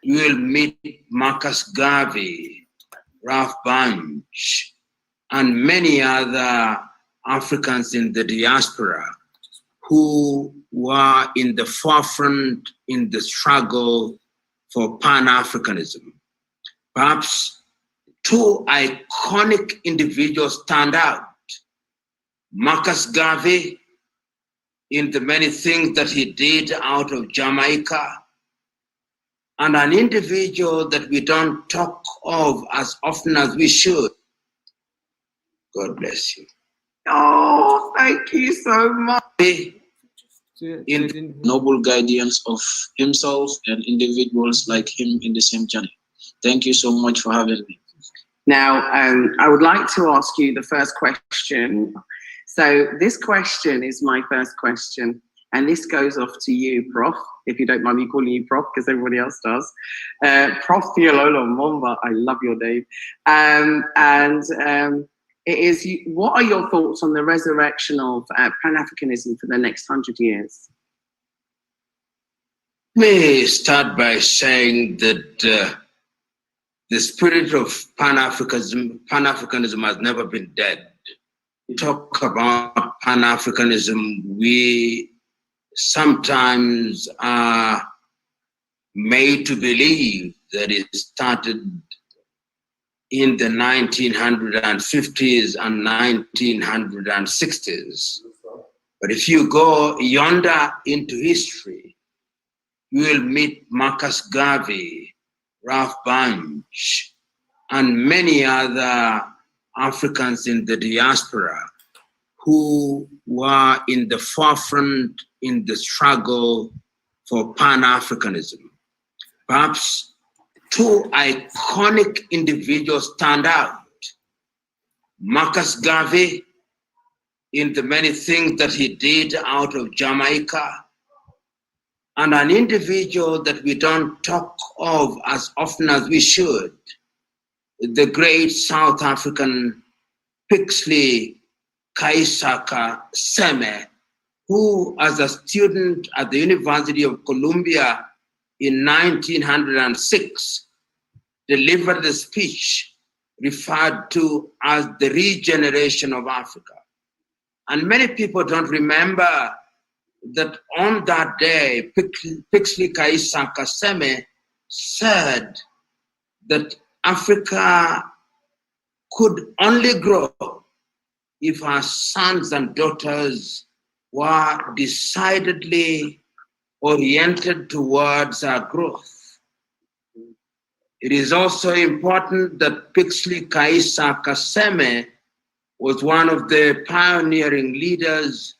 you will meet Marcus Garvey, Ralph Bunche, and many other Africans in the diaspora who were in the forefront in the struggle for Pan-Africanism. Perhaps two iconic individuals stand out. Marcus Garvey, in the many things that he did out of Jamaica, and an individual that we don't talk of as often as we should. God bless you. Oh, thank you so much. In noble guardians of himself and individuals like him in the same journey. Thank you so much for having me. Now, I would like to ask you the first question. So this question is my first question, and this goes off to you, Prof, if you don't mind me calling you Prof, because everybody else does. Prof PLO Lumumba, I love your name. It is, what are your thoughts on the resurrection of Pan-Africanism for the next 100 years? Let me start by saying that the spirit of Pan-Africanism has never been dead. We talk about Pan-Africanism, we sometimes are made to believe that it started in the 1950s and 1960s. But if you go yonder into history, you will meet Marcus Garvey, Ralph Bunche, and many other Africans in the diaspora who were in the forefront in the struggle for Pan-Africanism. Perhaps two iconic individuals stand out. Marcus Garvey, in the many things that he did out of Jamaica, and an individual that we don't talk of as often as we should, the great South African Pixley Kaisaka Seme, who as a student at the University of Columbia in 1906 delivered a speech referred to as the regeneration of Africa. And many people don't remember that on that day, Pixley Kaisaka Seme said that Africa could only grow if our sons and daughters were decidedly oriented towards our growth. It is also important that Pixley Kaisaka Seme was one of the pioneering leaders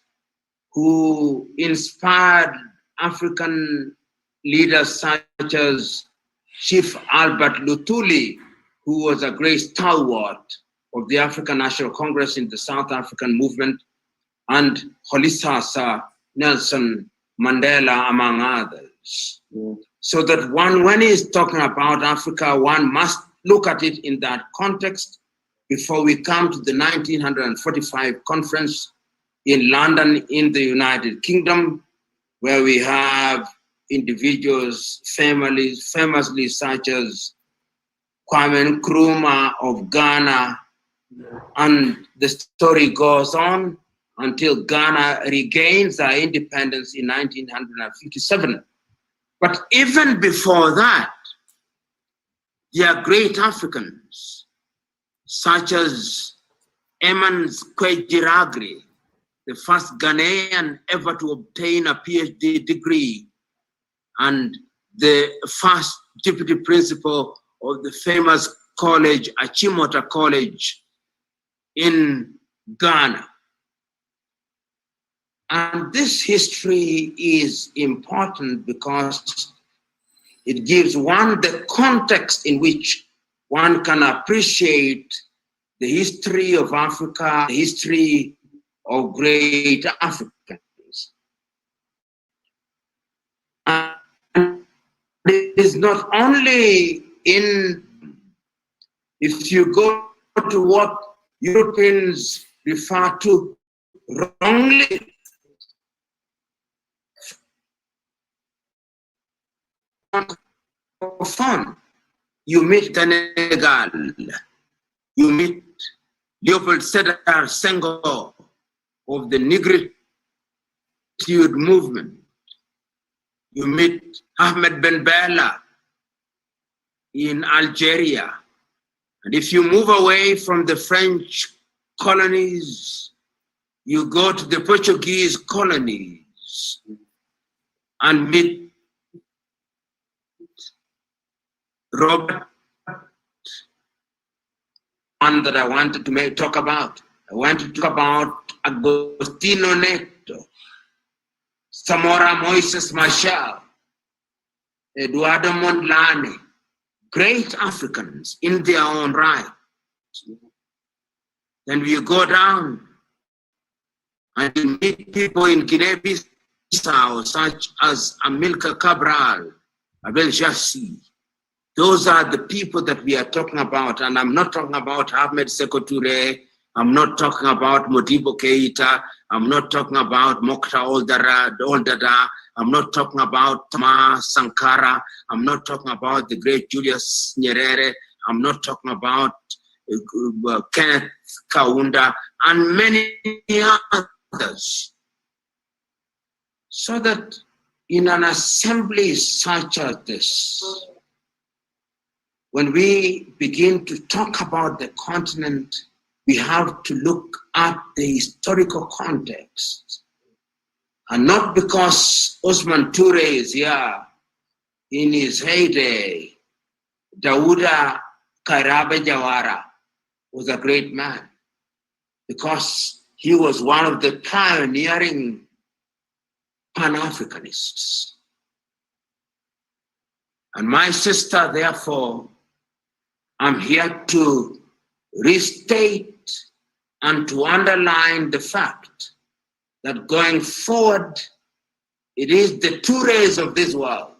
who inspired African leaders such as Chief Albert Luthuli, who was a great stalwart of the African National Congress in the South African movement, and Holisasa Nelson Mandela, among others. So that when he's talking about Africa, one must look at it in that context before we come to the 1945 conference in London in the United Kingdom, where we have individuals famously such as Kwame Nkrumah of Ghana, and the story goes on until Ghana regains our independence in 1957. But even before that, there are great Africans, such as Emmons Kwejiragri, the first Ghanaian ever to obtain a PhD degree, and the first deputy principal of the famous college, Achimota College in Ghana. And this history is important because it gives one the context in which one can appreciate the history of Africa, the history of great Africans. And it is not only in, if you go to what Europeans refer to wrongly phone. You meet Senegal. You meet Leopold Sedar Senghor of the Negritude movement. You meet Ahmed Ben Bella in Algeria. And if you move away from the French colonies, you go to the Portuguese colonies and meet Robert, one that I wanted to talk about. I want to talk about Agostino Neto, Samora Moises Machel, Eduardo Mondlane, great Africans in their own right. Then we go down and you meet people in Guinea-Bissau such as Amilcar Cabral, Abel Jassi. Those are the people that we are talking about, and I'm not talking about Ahmed Sékou Touré, I'm not talking about Modibo Keïta, I'm not talking about Mokhtar Oldada, I'm not talking about Thomas Sankara, I'm not talking about the great Julius Nyerere, I'm not talking about Kenneth Kaunda, and many others. So that in an assembly such as this, when we begin to talk about the continent, we have to look at the historical context. And not because Osman Touré is here in his heyday, Dawuda Kairabe Jawara was a great man, because he was one of the pioneering Pan-Africanists. And my sister, therefore, I'm here to restate and to underline the fact that going forward, it is the Tourés of this world.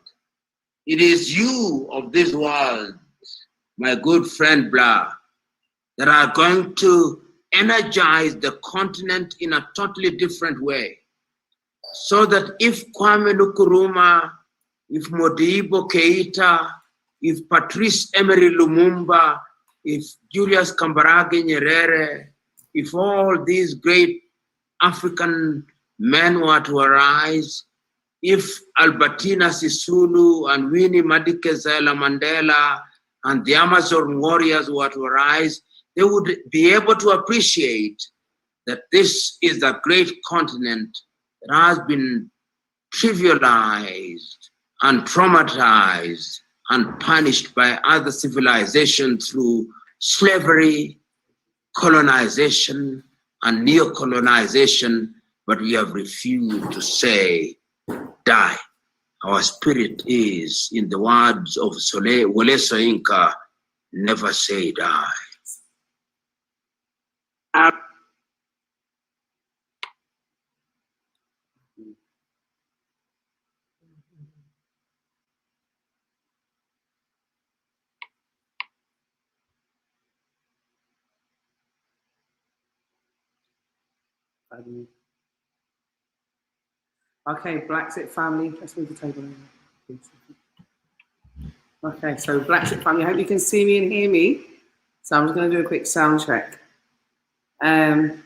It is you of this world, my good friend Bla, that are going to energize the continent in a totally different way. So that if Kwame Nkrumah, if Modibo Keïta, if Patrice Emery Lumumba, if Julius Kambarage Nyerere, if all these great African men were to arise, if Albertina Sisulu and Winnie Madikizela Mandela and the Amazon warriors were to arise, they would be able to appreciate that this is a great continent that has been trivialized and traumatized and punished by other civilizations through slavery, colonization, and neo-colonization, but we have refused to say, die. Our spirit is, in the words of Wole Soyinka, never say die. Okay, Bla Xit Family, let's move the table over. Okay, so Bla Xit Family, I hope you can see me and hear me. So I'm just going to do a quick sound check. Can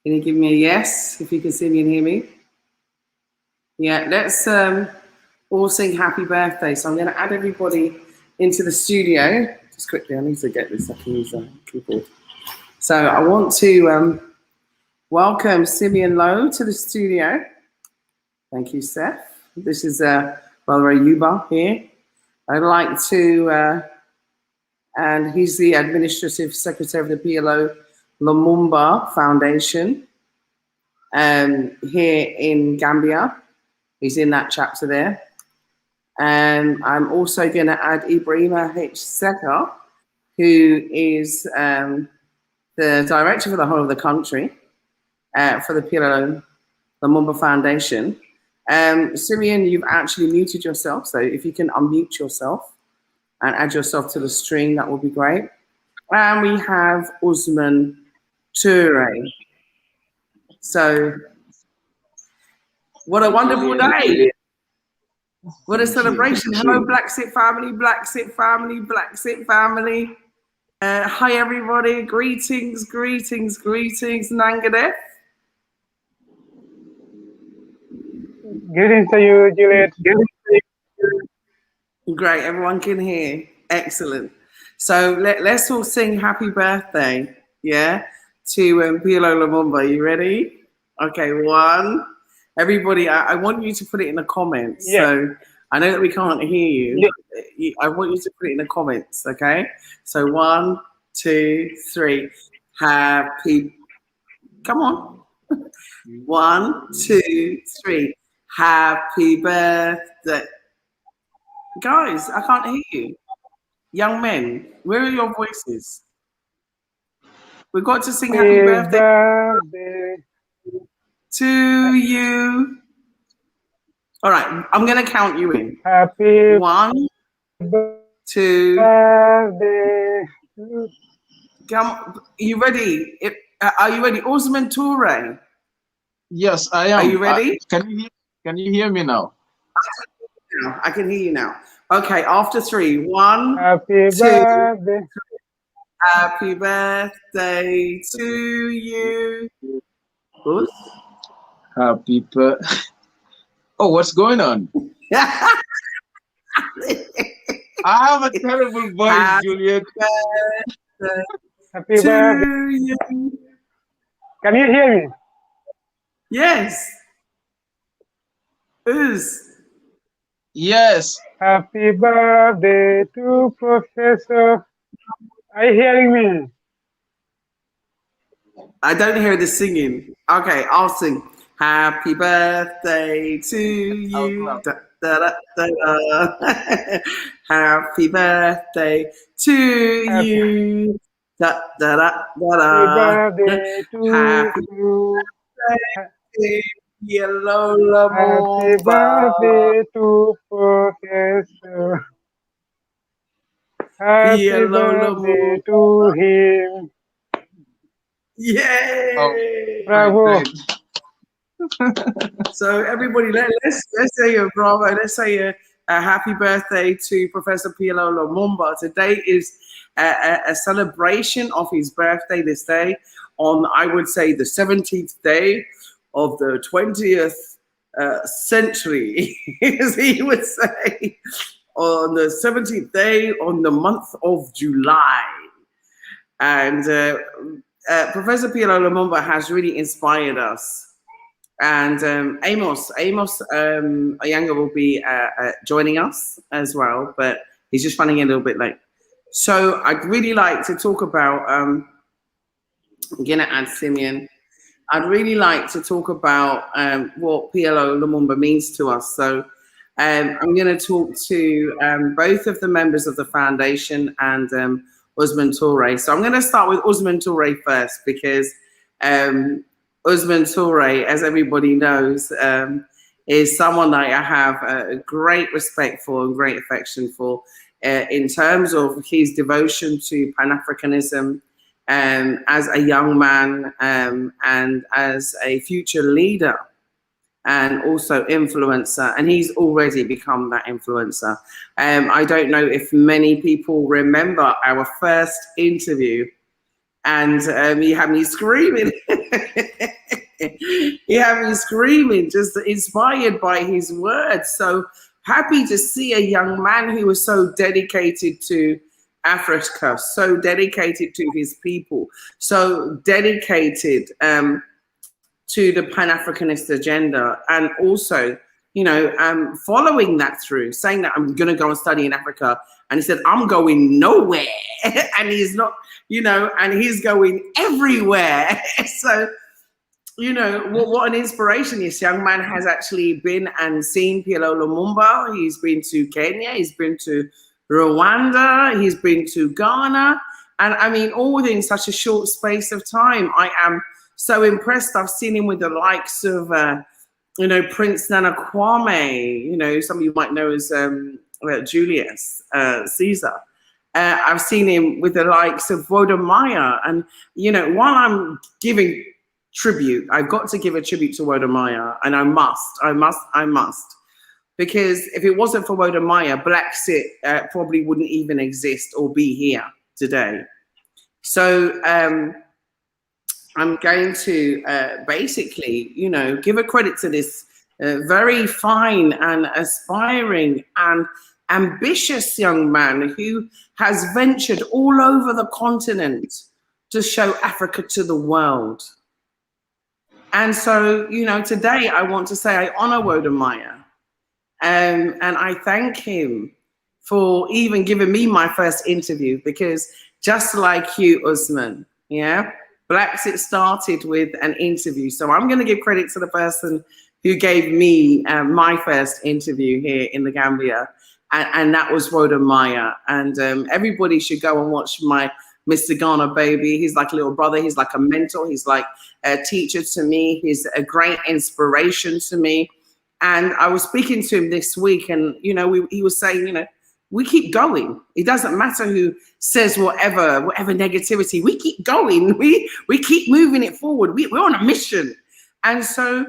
you give me a yes if you can see me and hear me? Yeah, let's all sing happy birthday. So I'm going to add everybody into the studio. Just quickly, I need to get this, I can use the keyboard. So I want to welcome Simeon Lowe to the studio. Thank you, Seth. This is Brother Ayuba here. I'd like to, and he's the Administrative Secretary of the PLO Lumumba Foundation here in Gambia. He's in that chapter there. And I'm also going to add Ibrahima H. Seka, who is the director for the whole of the country for the PLO Lumumba Foundation. Simeon, you've actually muted yourself, so if you can unmute yourself and add yourself to the stream, that would be great. And we have Osman Touré. So, what a wonderful day. What a Thank you. celebration. Hello, Bla Xit family, Bla Xit family, Bla Xit family. Hi, everybody. Greetings, greetings, greetings, Nangadef. Greetings to you, Juliet. Great, everyone can hear. Excellent. So let's all sing happy birthday, yeah, to PLO Lumumba. You ready? Okay, one. Everybody, I want you to put it in the comments. Yeah. So I know that we can't hear you. Yeah. I want you to put it in the comments, okay? So 1, 2, 3. Happy, come on. 1, 2, 3. Happy birthday. Guys, I can't hear you. Young men, where are your voices? We've got to sing happy birthday to you. All right, I'm going to count you in. Happy 1, 2. birthday. Come, you ready? Are you ready? Osman Toure. Yes, I am. Are you ready? Can you hear me now? I can hear you now. Okay, after 3. 1, Happy 2. birthday. Happy birthday to you. Who's? Happy birthday. Oh, what's going on? I have a terrible voice, Happy Juliet. birthday Happy to birthday. you. Can you hear me? Yes. Who's? Yes. Happy birthday to Professor. Are you hearing me? I don't hear the singing. Okay, I'll sing. Happy birthday to you. Da, da, da, da, da. Happy birthday to you. Da, da, da, da, Happy da. birthday to Happy you. birthday, Yellow Happy Lumumba. birthday to Professor. Happy Yellow birthday Lumumba. to him. Yay! Oh, Bravo. great. So everybody, let's say a bravo. Let's say a happy birthday to Professor PLO Lumumba. Today is a celebration of his birthday. This day, on I would say the 17th day of the 20th century, as he would say, on the 17th day on the month of July, and Professor PLO Lumumba has really inspired us. And Amos Oyanga will be joining us as well, but he's just running in a little bit late. So I'd really like to talk about, I'm going to add Simeon. I'd really like to talk about what PLO Lumumba means to us. So I'm going to talk to both of the members of the foundation and Usman Toure. So I'm going to start with Usman Toure first, because Usman Toure, as everybody knows, is someone that I have a great respect for and great affection for in terms of his devotion to Pan-Africanism as a young man and as a future leader and also influencer. And he's already become that influencer. I don't know if many people remember our first interview, and he had me screaming. He had me screaming, just inspired by his words. So happy to see a young man who was so dedicated to Africa, so dedicated to his people, so dedicated to the Pan-Africanist agenda, and also, you know, following that through, saying that I'm going to go and study in Africa. And he said, I'm going nowhere. And he's not, you know, and he's going everywhere. So, you know, what an inspiration. This young man has actually been and seen PLO Lumumba. He's been to Kenya, he's been to Rwanda, he's been to Ghana. And I mean, all within such a short space of time. I am so impressed. I've seen him with the likes of, you know, Prince Nana Kwame, you know, some of you might know as Julius Caesar. I've seen him with the likes of Wodamaya. And, you know, while I'm giving tribute, I've got to give a tribute to Wodamaya, and I must. because if it wasn't for Wode Maya, Bla Xit probably wouldn't even exist or be here today. So I'm going to basically, you know, give a credit to this very fine and aspiring and ambitious young man who has ventured all over the continent to show Africa to the world. And so, you know, today I want to say I honor Wode Maya, and I thank him for even giving me my first interview, because just like you, Usman, yeah, Bla Xit started with an interview. So I'm going to give credit to the person who gave me my first interview here in the Gambia, and that was Wode Maya. And everybody should go and watch my Mr. Ghana baby. He's like a little brother. He's like a mentor. He's like a teacher to me. He's a great inspiration to me. And I was speaking to him this week, and you know, he was saying, you know, we keep going. It doesn't matter who says whatever negativity. We keep going. We keep moving it forward. We're on a mission. And so,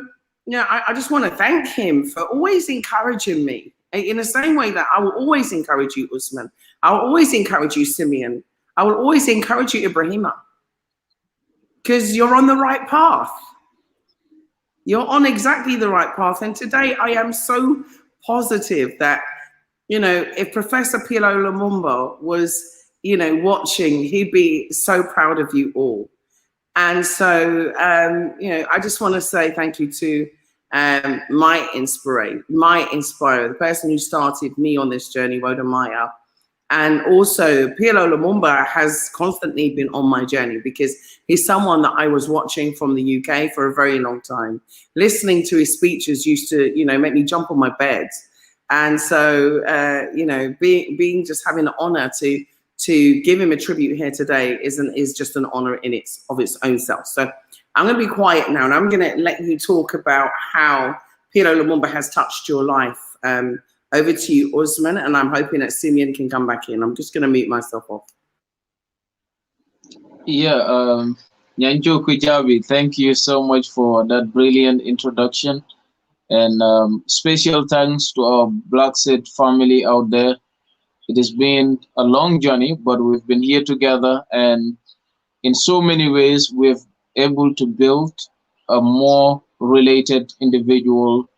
you know, I just want to thank him for always encouraging me in the same way that I will always encourage you, Usman. I will always encourage you, Simeon. I will always encourage you, Ibrahima, because you're on the right path. You're on exactly the right path. And today I am so positive that, you know, if Professor PLO Lumumba was, you know, watching, he'd be so proud of you all. And so, you know, I just want to say thank you to my inspirer, the person who started me on this journey, Wode Maya. And also, PLO Lumumba has constantly been on my journey, because he's someone that I was watching from the UK for a very long time. Listening to his speeches used to, you know, make me jump on my bed. And so, you know, being just having the honor to give him a tribute here today is just an honor in its own self. So I'm going to be quiet now, and I'm going to let you talk about how PLO Lumumba has touched your life. Over to you, Usman, and I'm hoping that Simeon can come back in. I'm just going to mute myself off. Yeah, Nyanjo Kujabi, thank you so much for that brilliant introduction. And special thanks to our Bla Xit family out there. It has been a long journey, but we've been here together, and in so many ways, we've able to build a more related individual,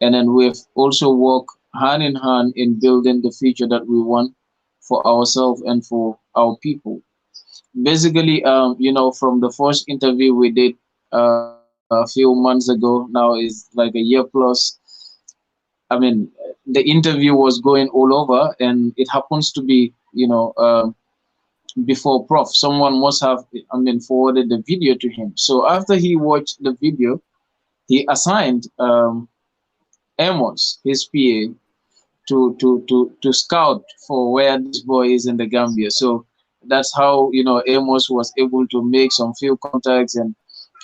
and then we've also worked hand in hand in building the future that we want for ourselves and for our people. Basically, you know, from the first interview we did a few months ago, now is like a year plus. I mean, the interview was going all over, and it happens to be, you know, before Prof, someone must have, I mean, forwarded the video to him. So after he watched the video, he assigned Amos, his PA, to scout for where this boy is in the Gambia. So that's how, you know, Amos was able to make some few contacts. And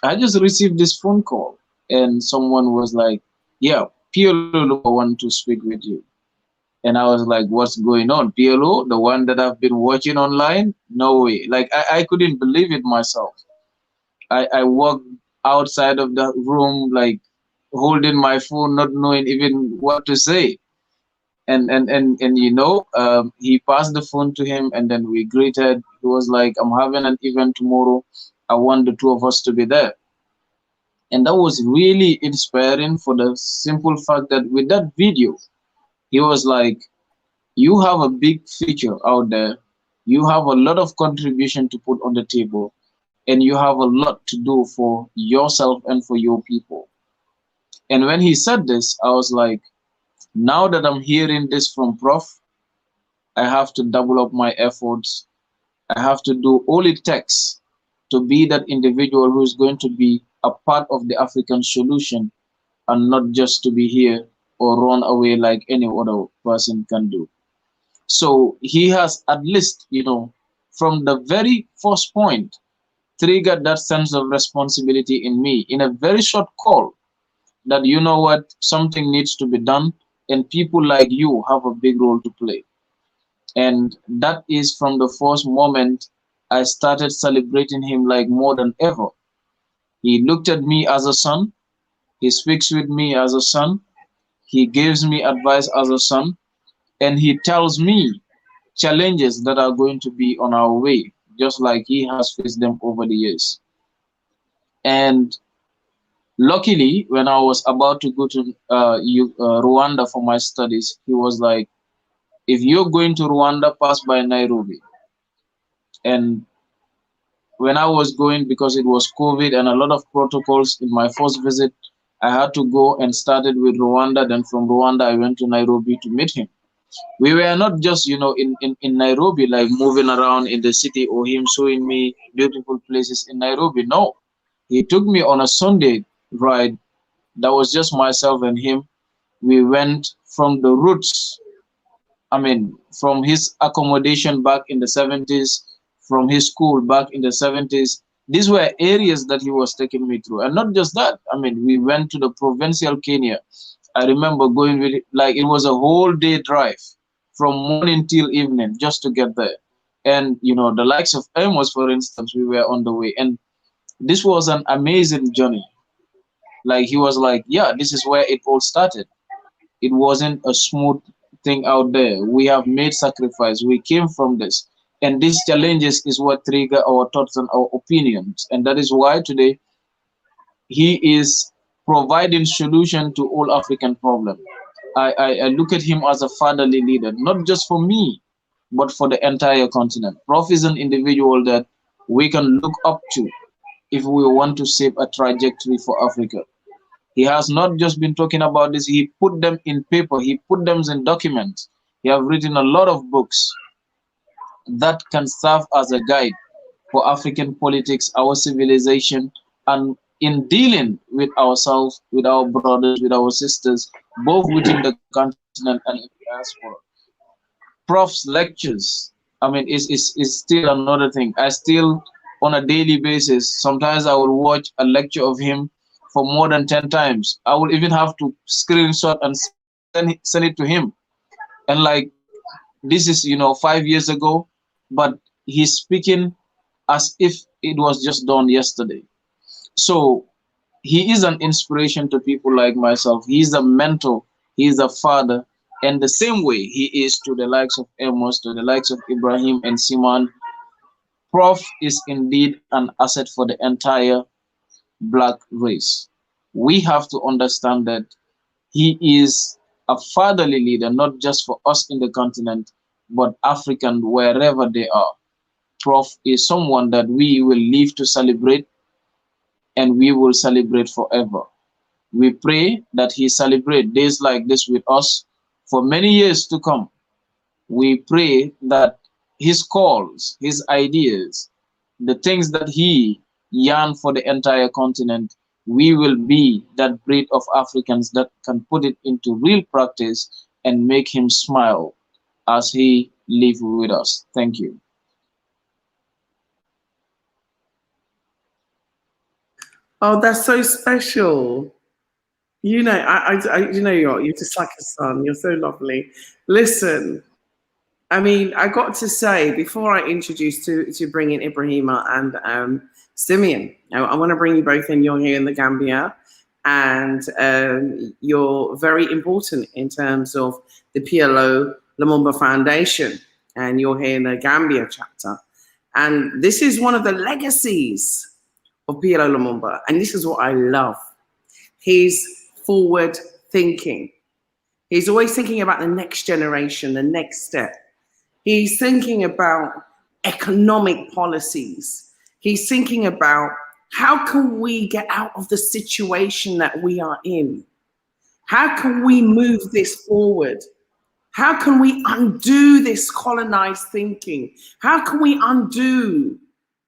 I just received this phone call, and someone was like, yeah, PLO want to speak with you. And I was like, what's going on? PLO, the one that I've been watching online? No way. Like, I couldn't believe it myself. I walked outside of the room, like holding my phone, not knowing even what to say. And you know, he passed the phone to him, and then we greeted. He was like, I'm having an event tomorrow. I want the two of us to be there. And that was really inspiring, for the simple fact that with that video, he was like, you have a big future out there. You have a lot of contribution to put on the table, and you have a lot to do for yourself and for your people. And when he said this, I was like, now that I'm hearing this from Prof, I have to double up my efforts. I have to do all it takes to be that individual who's going to be a part of the African solution, and not just to be here or run away like any other person can do. So he has, at least, you know, from the very first point, triggered that sense of responsibility in me in a very short call, that, you know what, something needs to be done, and people like you have a big role to play. And that is from the first moment I started celebrating him like more than ever. He looked at me as a son. He speaks with me as a son. He gives me advice as a son, and he tells me challenges that are going to be on our way, just like he has faced them over the years. And luckily, when I was about to go to Rwanda for my studies, he was like, if you're going to Rwanda, pass by Nairobi. And when I was going, because it was COVID and a lot of protocols in my first visit, I had to go and started with Rwanda. Then from Rwanda, I went to Nairobi to meet him. We were not just, in Nairobi, like moving around in the city or him showing me beautiful places in Nairobi. No, he took me on a Sunday ride. That was just myself and him. We went from the roots, I mean, from his accommodation back in the 70s, from his school back in the 70s. These were areas that he was taking me through. And not just that, I mean, we went to the provincial Kenya. I remember going with it, like it was a whole day drive from morning till evening just to get there. And, the likes of Amos, for instance, we were on the way. And this was an amazing journey. Like he was like, yeah, this is where it all started. It wasn't a smooth thing out there. We have made sacrifice. We came from this. And these challenges is what trigger our thoughts and our opinions. And that is why today he is providing solution to all African problems. I look at him as a fatherly leader, not just for me, but for the entire continent. Prof is an individual that we can look up to if we want to save a trajectory for Africa. He has not just been talking about this, he put them in paper, he put them in documents. He have written a lot of books that can serve as a guide for African politics, our civilization, and in dealing with ourselves, with our brothers, with our sisters, both within the continent and in the diaspora. Prof's lectures, I mean, is still another thing. I still, on a daily basis, sometimes I will watch a lecture of him for more than 10 times. I will even have to screenshot and send it to him. And like, this is, 5 years ago, but he's speaking as if it was just done yesterday. So he is an inspiration to people like myself. He's a mentor, he's a father, and the same way he is to the likes of Amos, to the likes of Ibrahim and Simon. Prof is indeed an asset for the entire black race. We have to understand that he is a fatherly leader, not just for us in the continent, but African wherever they are. Prof is someone that we will live to celebrate, and we will celebrate forever. We pray that he celebrate days like this with us for many years to come. We pray that his calls, his ideas, the things that he yearn for the entire continent, we will be that breed of Africans that can put it into real practice and make him smile as he live with us. Thank you. Oh, that's so special. You're just like a son. You're so lovely. Listen, I mean, I got to say before I introduce to bring in Ibrahima and Simeon, I want to bring you both in. You're here in the Gambia, and you're very important in terms of the PLO Lumumba Foundation, and you're here in the Gambia chapter. And this is one of the legacies of PLO Lumumba, and this is what I love. He's forward thinking. He's always thinking about the next generation, the next step. He's thinking about economic policies. He's thinking about how can we get out of the situation that we are in? How can we move this forward? How can we undo this colonized thinking? How can we undo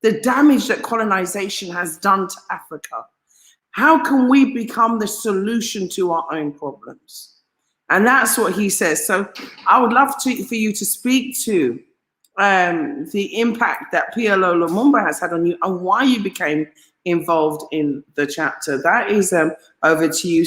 the damage that colonization has done to Africa? How can we become the solution to our own problems? And that's what he says. So I would love for you to speak to the impact that PLO Lumumba has had on you and why you became involved in the chapter. That is over to you,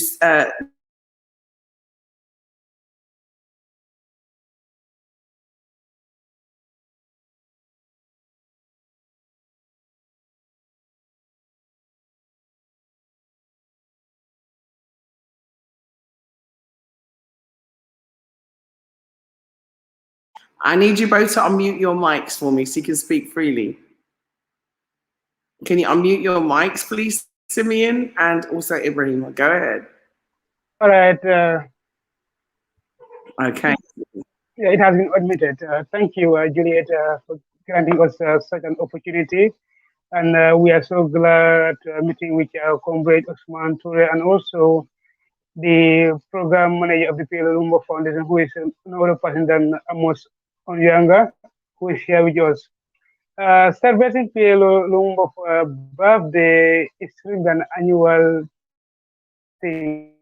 I need you both to unmute your mics for me so you can speak freely. Can you unmute your mics, please, Simeon, and also Ibrahim? Go ahead. All right. Okay. Yeah, it has been admitted. Thank you, Juliet, for granting us such an opportunity. And we are so glad meeting with our comrade Usman Toure and also the program manager of the PLO Lumumba Foundation, who is no other person than Amos Onyanga, who is here with us. Celebrating PLO Lumumba birthday is really an annual thing.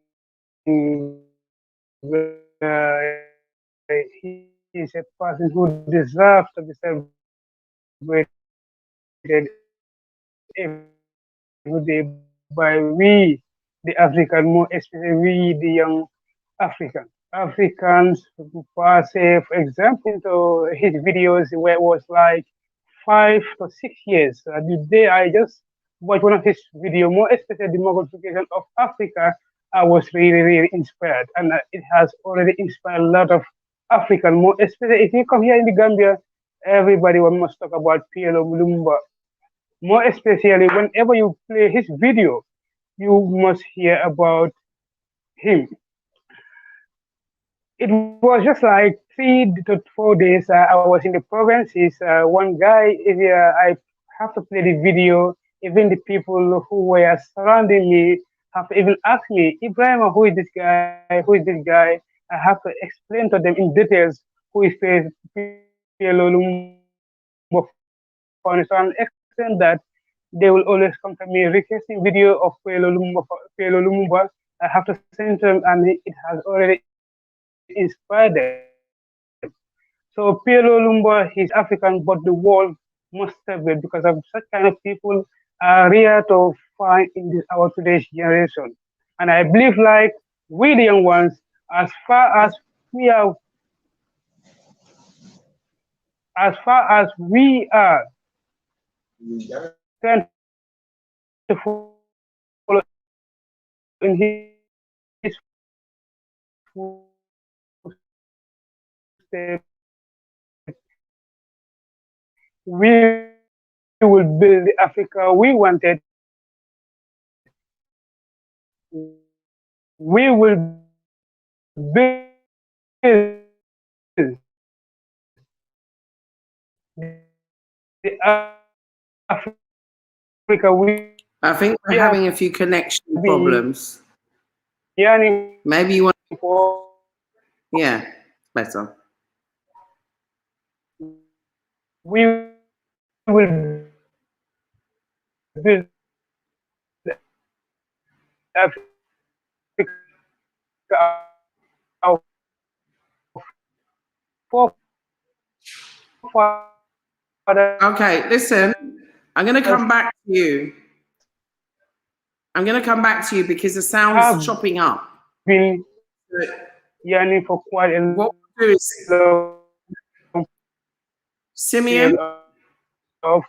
He is a person who deserves to be celebrated every day by we, the African, more especially we, the young Africans who pass, for example, to his videos where it was like 5 to 6 years. The day I just watched one of his video, more especially the multiplication of Africa, I was really, really inspired. And it has already inspired a lot of African, more especially if you come here in the Gambia, everybody must talk about PLO Lumumba. More especially whenever you play his video, you must hear about him. It was just like 3 to 4 days. I was in the provinces. One guy, if I have to play the video, even the people who were surrounding me have to even ask me, Ibrahim, who is this guy? Who is this guy? I have to explain to them in details who is PLO Lumumba Foundation. To an extent that they will always come to me requesting video of PLO Lumumba. I have to send to them, and it has already inspired them. So PLO Lumumba, he's African, but the world must celebrate because of such kind of people are rare to find in our today's generation. And I believe like we the young ones, as far as we are, trying to follow in his footsteps, we will build the Africa we wanted. We will build the Africa we I think we're having a few connection problems. Maybe you want to... Yeah, better. We will build Africa, our forefathers. Okay, listen, I'm going to come back to you. I'm going to come back to you because the sound's chopping up. Been yearning for quite a what we'll do is, long Simeon, of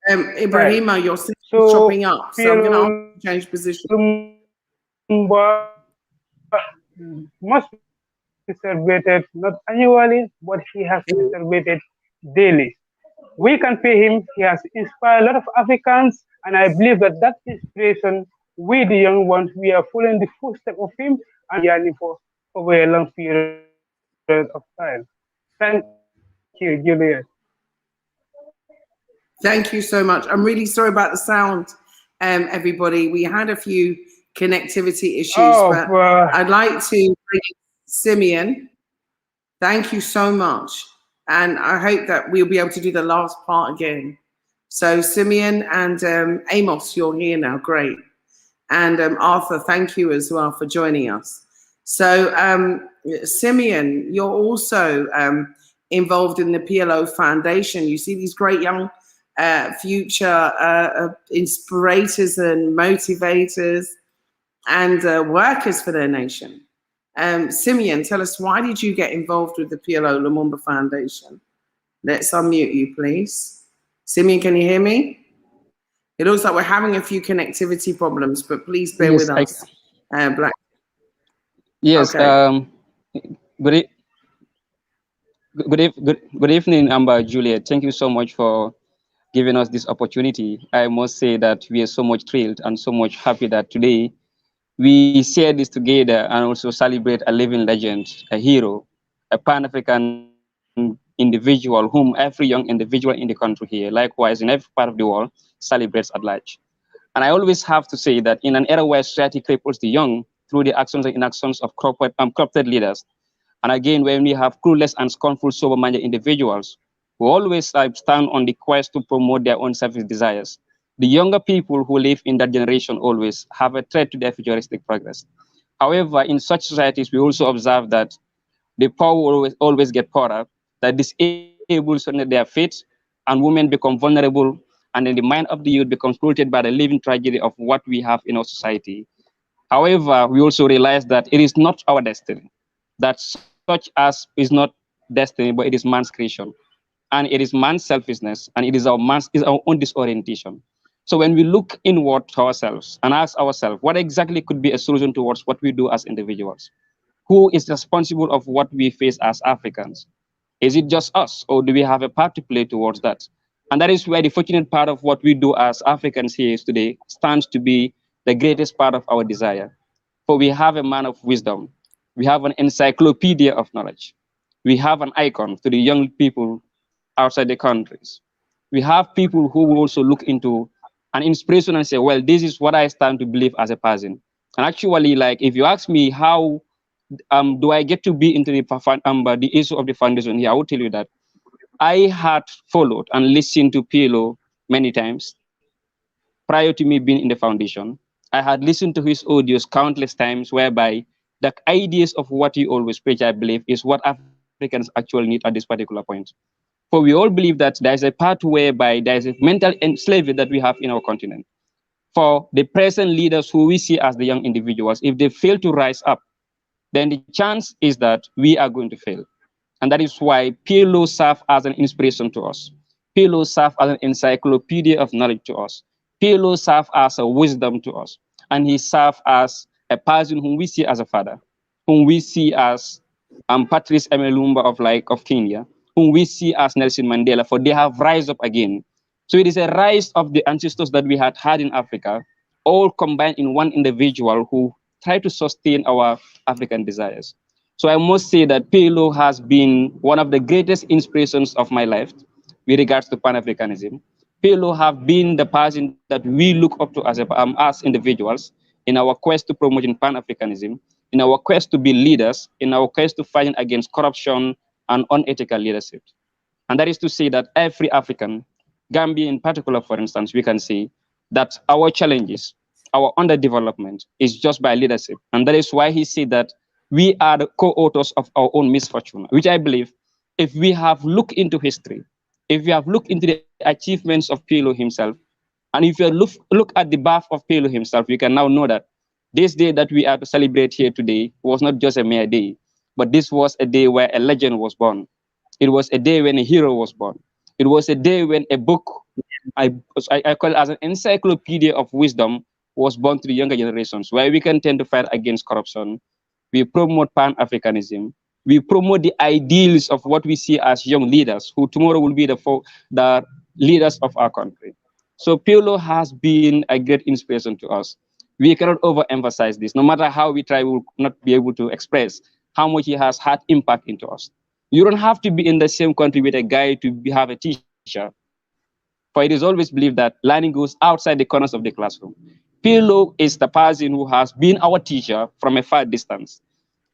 Ibrahima, your sound's chopping up, so I'm going to ask you to change position. Must be celebrated not annually, but he has to be celebrated daily. We can pay him. He has inspired a lot of Africans, and I believe that that inspiration, we the young ones, we are following the footsteps of him and yearning for over a long period of time. Thank you, Juliet. Thank you so much. I'm really sorry about the sound, everybody. We had a few connectivity issues, but I'd like to bring Simeon. Thank you so much. And I hope that we'll be able to do the last part again. So Simeon and Amos, you're here now. Great. And Arthur, thank you as well for joining us. So Simeon, you're also involved in the PLO Foundation. You see these great young future inspirators and motivators and workers for their nation. Simeon, tell us, why did you get involved with the PLO Lumumba Foundation? Let's unmute you, please. Simeon, can you hear me? It looks like we're having a few connectivity problems, but please bear with us. Black. Yes. Okay. Good, e- good evening, Amber Juliet. Thank you so much for giving us this opportunity. I must say that we are so much thrilled and so much happy that today we share this together and also celebrate a living legend, a hero, a Pan-African individual whom every young individual in the country here, likewise in every part of the world, celebrates at large. And I always have to say that in an era where society cripples the young through the actions and inactions of corrupted leaders, and again, when we have clueless and scornful, sober-minded individuals who always stand on the quest to promote their own selfish desires, the younger people who live in that generation always have a threat to their futuristic progress. However, in such societies, we also observe that the poor will always get poorer, that disabled under their fate, and women become vulnerable, and then the mind of the youth becomes polluted by the living tragedy of what we have in our society. However, we also realize that it is not our destiny, that such as is not destiny, but it is man's creation. And it is man's selfishness, and it is our own disorientation. So when we look inward to ourselves and ask ourselves what exactly could be a solution towards what we do as individuals, who is responsible of what we face as Africans? Is it just us, or do we have a part to play towards that? And that is where the fortunate part of what we do as Africans here today stands to be the greatest part of our desire. For we have a man of wisdom, we have an encyclopedia of knowledge, we have an icon to the young people outside the countries. We have people who will also look into an inspiration and say, well, this is what I stand to believe as a person. And actually, like, if you ask me how do I get to be into the issue of the foundation here, I will tell you that I had followed and listened to PLO many times prior to me being in the foundation. I had listened to his audios countless times, whereby the ideas of what he always preach, I believe, is what Africans actually need at this particular point. For we all believe that there is a part whereby there is a mental slavery that we have in our continent. For the present leaders who we see as the young individuals, if they fail to rise up, then the chance is that we are going to fail. And that is why PLO serve as an inspiration to us. PLO serve as an encyclopedia of knowledge to us. PLO serve as a wisdom to us. And he serve as a person whom we see as a father, whom we see as Patrice Lumumba of Kenya, whom we see as Nelson Mandela, for they have rise up again. So it is a rise of the ancestors that we had in Africa, all combined in one individual who try to sustain our African desires. So I must say that PLO has been one of the greatest inspirations of my life with regards to Pan-Africanism. PLO have been the person that we look up to as individuals in our quest to promote Pan-Africanism, in our quest to be leaders, in our quest to fight against corruption and unethical leadership. And that is to say that every African, Gambia in particular, for instance, we can say that our challenges, our underdevelopment is just by leadership. And that is why he said that we are the co-authors of our own misfortune, which I believe if we have looked into history, if we have looked into the achievements of PLO himself, and if you look at the birth of PLO himself, we can now know that this day that we are to celebrate here today was not just a mere day, but this was a day where a legend was born. It was a day when a hero was born. It was a day when a book, I, I call it as an encyclopedia of wisdom, was born to the younger generations, where we can tend to fight against corruption. We promote Pan-Africanism. We promote the ideals of what we see as young leaders, who tomorrow will be the leaders of our country. So PLO has been a great inspiration to us. We cannot overemphasize this. No matter how we try, we will not be able to express how much he has had impact into us. You don't have to be in the same country with a guy to have a teacher, for it is always believed that learning goes outside the corners of the classroom. PLO is the person who has been our teacher from a far distance.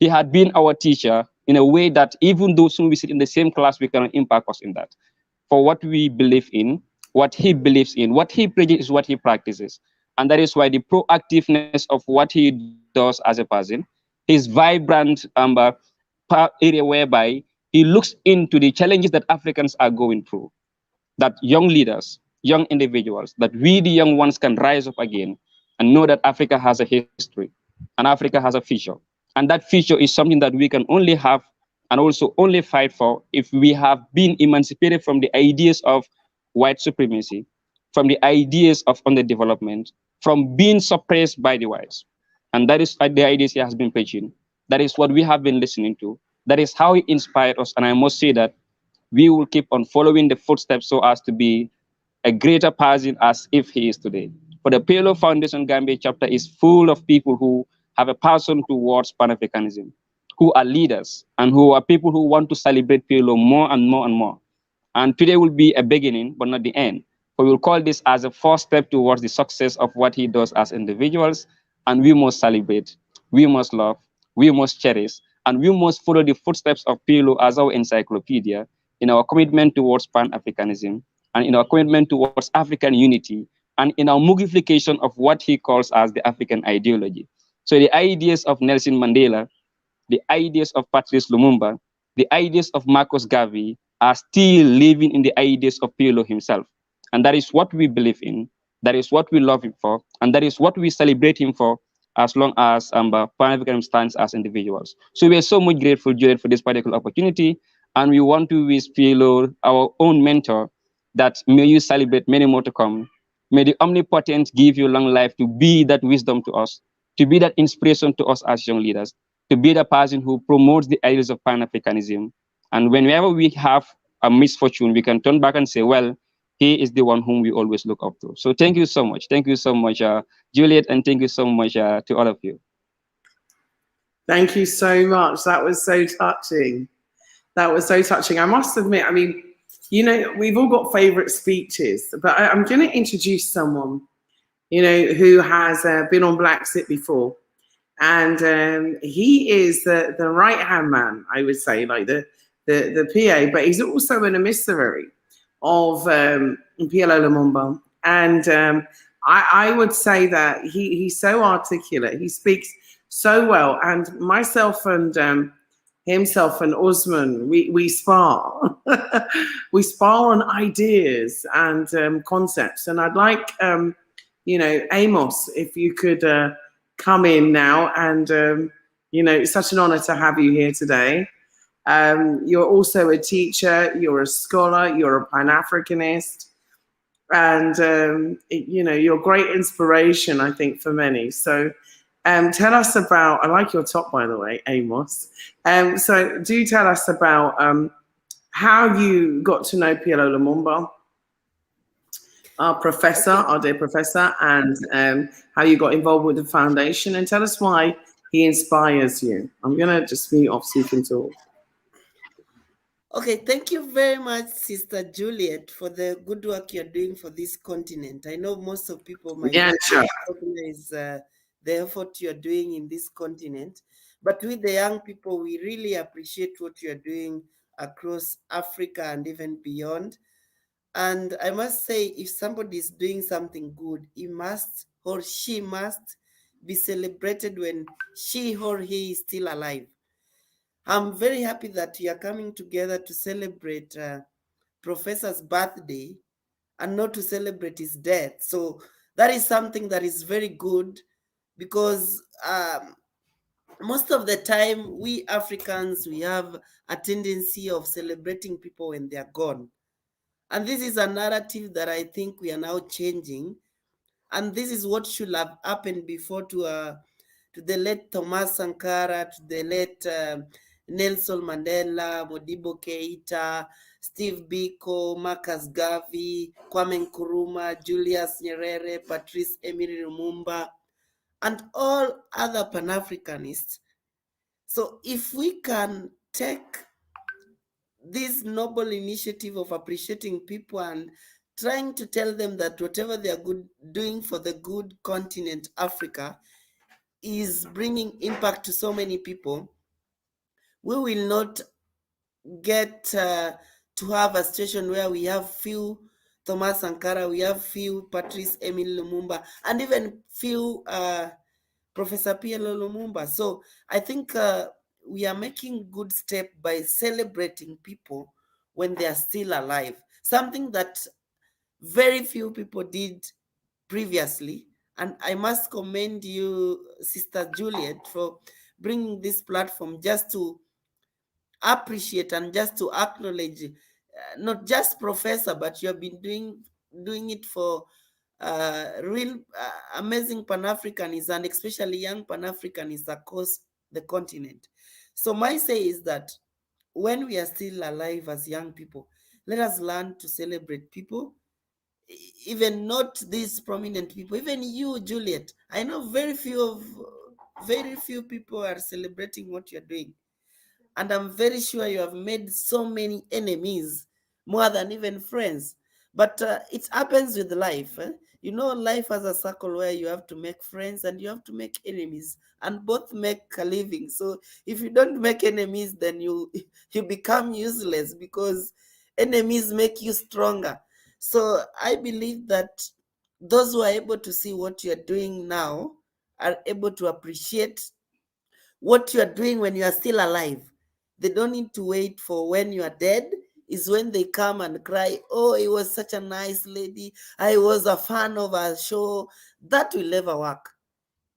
He had been our teacher in a way that even those who we sit in the same class, we cannot impact us in that. For what we believe in, what he believes in, what he preaches is what he practices. And that is why the proactiveness of what he does as a person, his vibrant area whereby he looks into the challenges that Africans are going through, that young leaders, young individuals, that we, the young ones, can rise up again and know that Africa has a history and Africa has a future. And that future is something that we can only have and also only fight for if we have been emancipated from the ideas of white supremacy, from the ideas of underdevelopment, from being suppressed by the whites. And that is the ideas he has been preaching. That is what we have been listening to. That is how he inspired us. And I must say that we will keep on following the footsteps so as to be a greater person as if he is today. For the PLO Foundation Gambia chapter is full of people who have a passion towards Pan-Africanism, who are leaders and who are people who want to celebrate PLO more and more and more. And today will be a beginning, but not the end. We will call this as a first step towards the success of what he does as individuals. And we must celebrate, we must love, we must cherish, and we must follow the footsteps of PLO as our encyclopedia in our commitment towards Pan-Africanism and in our commitment towards African unity and in our mugification of what he calls as the African ideology. So the ideas of Nelson Mandela, the ideas of Patrice Lumumba, the ideas of Marcus Garvey are still living in the ideas of PLO himself. And that is what we believe in. That is what we love him for. And that is what we celebrate him for as long as Pan-Africanism stands as individuals. So we are so much grateful, Juliet, for this particular opportunity. And we want to wish PLO, our own mentor, that may you celebrate many more to come. May the omnipotent give you long life to be that wisdom to us, to be that inspiration to us as young leaders, to be the person who promotes the ideas of Pan-Africanism. And whenever we have a misfortune, we can turn back and say, well, he is the one whom we always look up to. So thank you so much. Thank you so much, Juliet, and thank you so much to all of you. Thank you so much. That was so touching. That was so touching. I must admit, I mean, you know, we've all got favorite speeches, but I'm going to introduce someone, you know, who has been on Bla Xit before. And he is the right-hand man, I would say, like the PA, but he's also an emissary of PLO Lumumba. And I would say that he's so articulate. He speaks so well. And myself and himself and Usman, we spar. We spar on ideas and concepts. And I'd like, you know, Amos, if you could come in now. And, you know, it's such an honor to have you here today. You're also a teacher, you're a scholar, you're a Pan-Africanist. And, you know, you're a great inspiration, I think, for many. So tell us about, I like your top, by the way, Amos. So do tell us about how you got to know PLO Lumumba, our professor, our dear professor, and how you got involved with the foundation, and tell us why he inspires you. I'm going to just mute off so you can talk. Okay, thank you very much, Sister Juliet, for the good work you're doing for this continent. I know most of people might not recognize the effort you're doing in this continent, but with the young people, we really appreciate what you're doing across Africa and even beyond. And I must say, if somebody is doing something good, he must or she must be celebrated when she or he is still alive. I'm very happy that you are coming together to celebrate Professor's birthday and not to celebrate his death. So that is something that is very good, because most of the time we Africans, we have a tendency of celebrating people when they are gone. And this is a narrative that I think we are now changing. And this is what should have happened before to the late Thomas Sankara, to the late Nelson Mandela, Modibo Keita, Steve Biko, Marcus Garvey, Kwame Nkrumah, Julius Nyerere, Patrice Emery Lumumba, and all other Pan-Africanists. So if we can take this noble initiative of appreciating people and trying to tell them that whatever they are doing for the good continent Africa is bringing impact to so many people, we will not get to have a situation where we have few Thomas Sankara, we have few Patrice Emery Lumumba, and even few Professor PLO Lumumba. So I think we are making good step by celebrating people when they are still alive, something that very few people did previously. And I must commend you, Sister Juliet, for bringing this platform just to appreciate and just to acknowledge not just Professor, but you have been doing it for real amazing Pan-Africanists, and especially young Pan-Africanists across the continent. So my say is that when we are still alive as young people, let us learn to celebrate people, even not these prominent people, even you, Juliet. I know very few people are celebrating what you're doing. And I'm very sure you have made so many enemies, more than even friends. But it happens with life. You know, life has a circle where you have to make friends and you have to make enemies, and both make a living. So if you don't make enemies, then you become useless, because enemies make you stronger. So I believe that those who are able to see what you're doing now are able to appreciate what you are doing when you are still alive. They don't need to wait for when you are dead, is when they come and cry, oh, it was such a nice lady, I was a fan of her show. That will never work.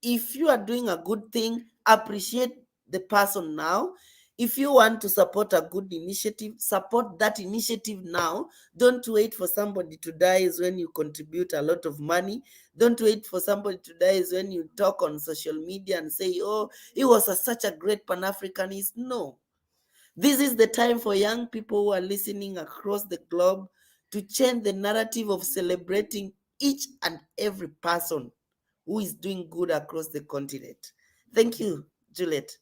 If you are doing a good thing, appreciate the person now. If you want to support a good initiative, support that initiative now. Don't wait for somebody to die is when you contribute a lot of money. Don't wait for somebody to die is when you talk on social media and say, oh, he was such a great Pan-Africanist. No. This is the time for young people who are listening across the globe to change the narrative of celebrating each and every person who is doing good across the continent. Thank you, Juliet.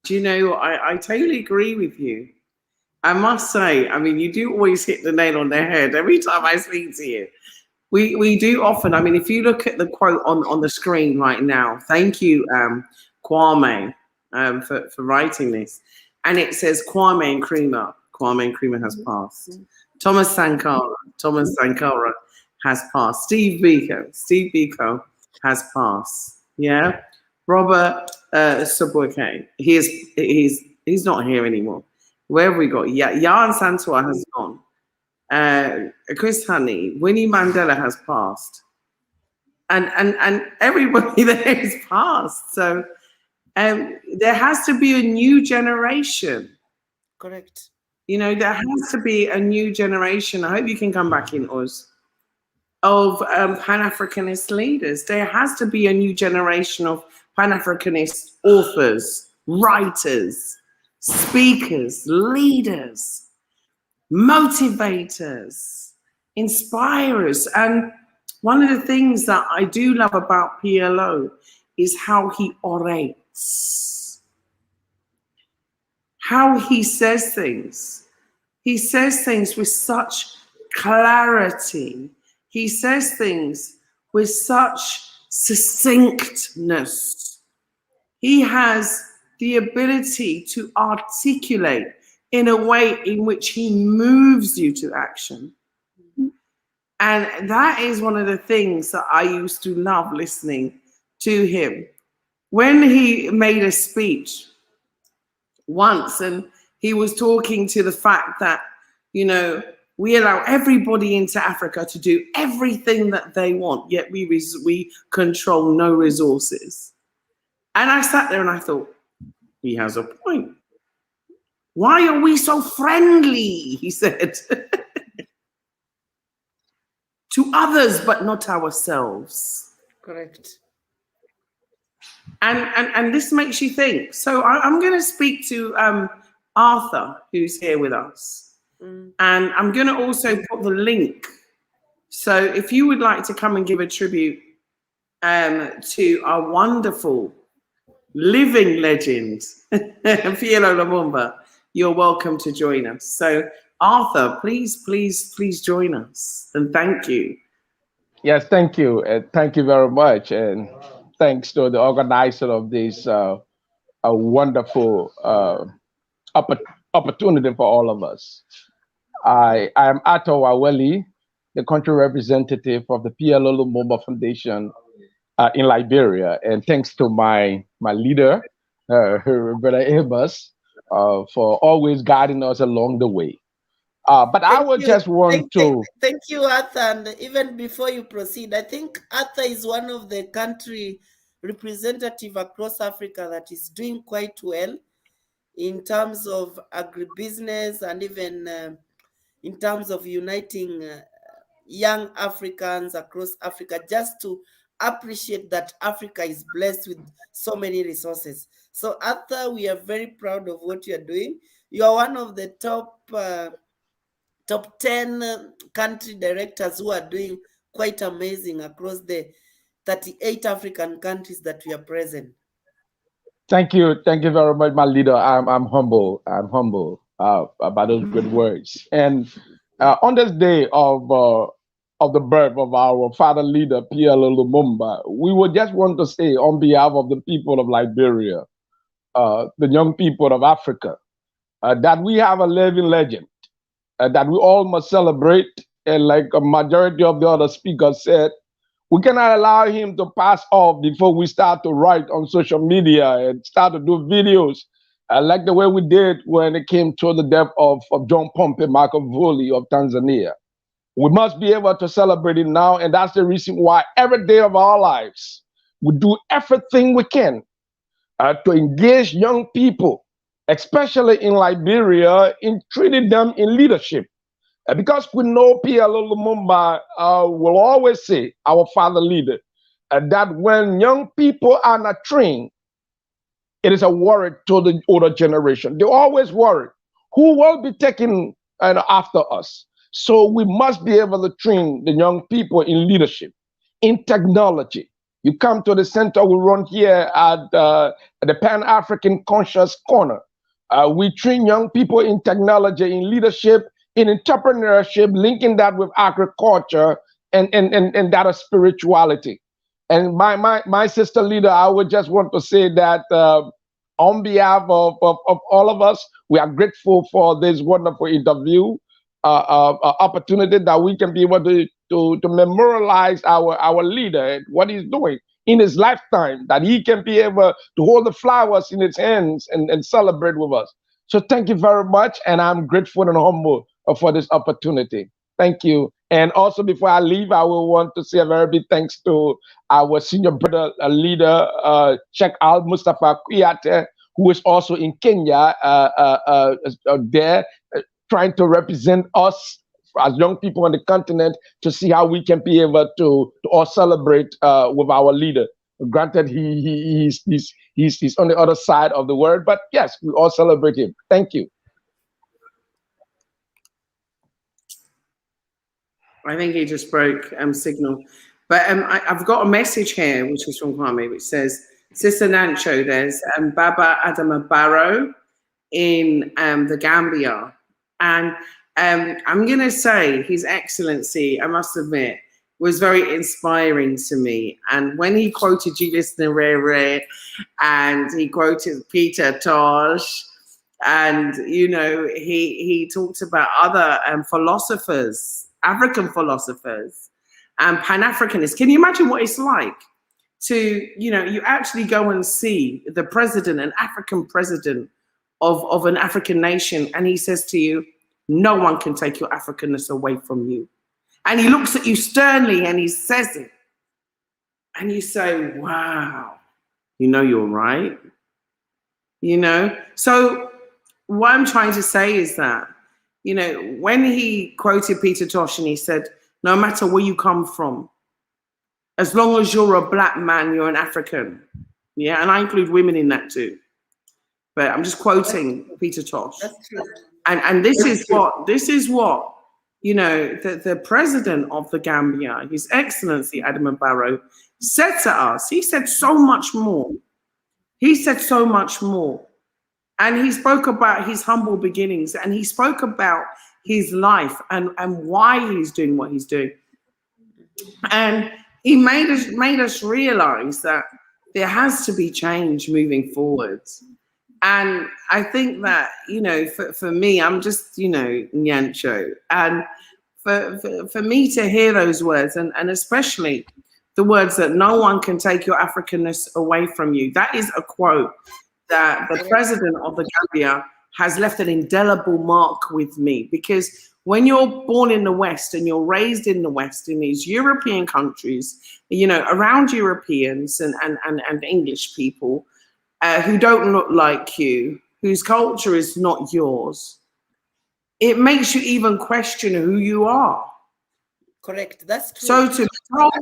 Do you know, I totally agree with you. I must say, I mean, you do always hit the nail on the head every time I speak to you. We do often, I mean, if you look at the quote on the screen right now, thank you, Kwame, for writing this. And it says Kwame Nkrumah. Kwame Nkrumah has passed. Thomas Sankara has passed. Steve Biko has passed. Yeah. Robert Sobukwe, he's not here anymore. Where have we got? Yeah, Jan Santua has gone. Chris Honey, Winnie Mandela has passed, and everybody there is passed. So there has to be a new generation. Correct. You know, there has to be a new generation. I hope you can come back in, Oz, of Pan-Africanist leaders. There has to be a new generation of Pan-Africanist authors, writers, speakers, leaders, motivators, inspirers. And one of the things that I do love about PLO is how he orates, how he says things. He says things with such clarity. He says things with such succinctness. He has the ability to articulate in a way in which he moves you to action. And that is one of the things that I used to love listening to him. When he made a speech once and he was talking to the fact that, you know, we allow everybody into Africa to do everything that they want, yet we control no resources. And I sat there and I thought, he has a point. Why are we so friendly, he said, to others but not ourselves? Correct. And this makes you think. So I'm going to speak to Arthur, who's here with us. And I'm going to also put the link. So if you would like to come and give a tribute to our wonderful living legend, PLO Lumumba, you're welcome to join us. So Arthur, please join us. And thank you. Yes, thank you. Thank you very much. And thanks to the organizer of this a wonderful opportunity for all of us. I am Ato Waweli, the country representative of the PLO Lumumba Foundation in Liberia. And thanks to my leader, Brother Amos, for always guiding us along the way. But I would just want to... Thank you, Arthur. And even before you proceed, I think Arthur is one of the country representative across Africa that is doing quite well in terms of agribusiness and even in terms of uniting young Africans across Africa just to appreciate that Africa is blessed with so many resources. So Arthur, we are very proud of what you are doing. You are one of the top 10 country directors who are doing quite amazing across the 38 African countries that we are present. Thank you very much, my leader. I'm humble. I'm humble about those good words. And on this day of the birth of our father leader PLO Lumumba, we would just want to say on behalf of the people of Liberia, the young people of Africa, that we have a living legend that we all must celebrate. And like a majority of the other speakers said, we cannot allow him to pass off before we start to write on social media and start to do videos like the way we did when it came to the death of John Pombe Magufuli of Tanzania. We must be able to celebrate it now, and that's the reason why every day of our lives, we do everything we can to engage young people, especially in Liberia, in treating them in leadership. Because we know PLO Lumumba will always say, our father leader, that when young people are not trained, it is a worry to the older generation. They're always worried who will be taking after us. So we must be able to train the young people in leadership, in technology. You come to the center we run here at the Pan-African Conscious Corner. We train young people in technology, in leadership, in entrepreneurship, linking that with agriculture and that of spirituality. And my sister leader, I would just want to say that on behalf of all of us, we are grateful for this wonderful interview, opportunity that we can be able to memorialize our leader and what he's doing in his lifetime, that he can be able to hold the flowers in his hands and celebrate with us. So thank you very much, and I'm grateful and humble for this opportunity. Thank you. And also, before I leave, I will want to say a very big thanks to our senior brother leader, Sheikh Al Mustafa Kuyate, who is also in Kenya there, trying to represent us as young people on the continent to see how we can be able to all celebrate with our leader. Granted, he's on the other side of the world, but yes, we all celebrate him. Thank you. I think he just broke signal. But I've got a message here, which is from Kwame, which says, Sister Nancho, there's Baba Adama Barrow in the Gambia. And I'm going to say His Excellency, I must admit, was very inspiring to me. And when he quoted Julius Nyerere and he quoted Peter Tosh, and, you know, he talked about other philosophers, African philosophers and Pan-Africanists. Can you imagine what it's like to, you know, you actually go and see the president, an African president of an African nation, and he says to you, no one can take your Africanness away from you. And he looks at you sternly and he says it. And you say, wow, you know, you're right. You know, so what I'm trying to say is that, you know, when he quoted Peter Tosh and he said, no matter where you come from, as long as you're a black man, you're an African. Yeah, and I include women in that too. But I'm just quoting Peter Tosh. That's true. And this is what, you know, the president of the Gambia, His Excellency Adama Barrow, said to us. He said so much more. He said so much more. And he spoke about his humble beginnings, and he spoke about his life and why he's doing what he's doing. And he made us realize that there has to be change moving forward. And I think that, you know, for me, I'm just, you know, Nyancho. And for me to hear those words, and especially the words that no one can take your Africanness away from you, that is a quote that the president of the Gambia has left an indelible mark with me. Because when you're born in the West and you're raised in the West, in these European countries, you know, around Europeans and English people who don't look like you, whose culture is not yours, it makes you even question who you are. Correct, that's true. So to be told,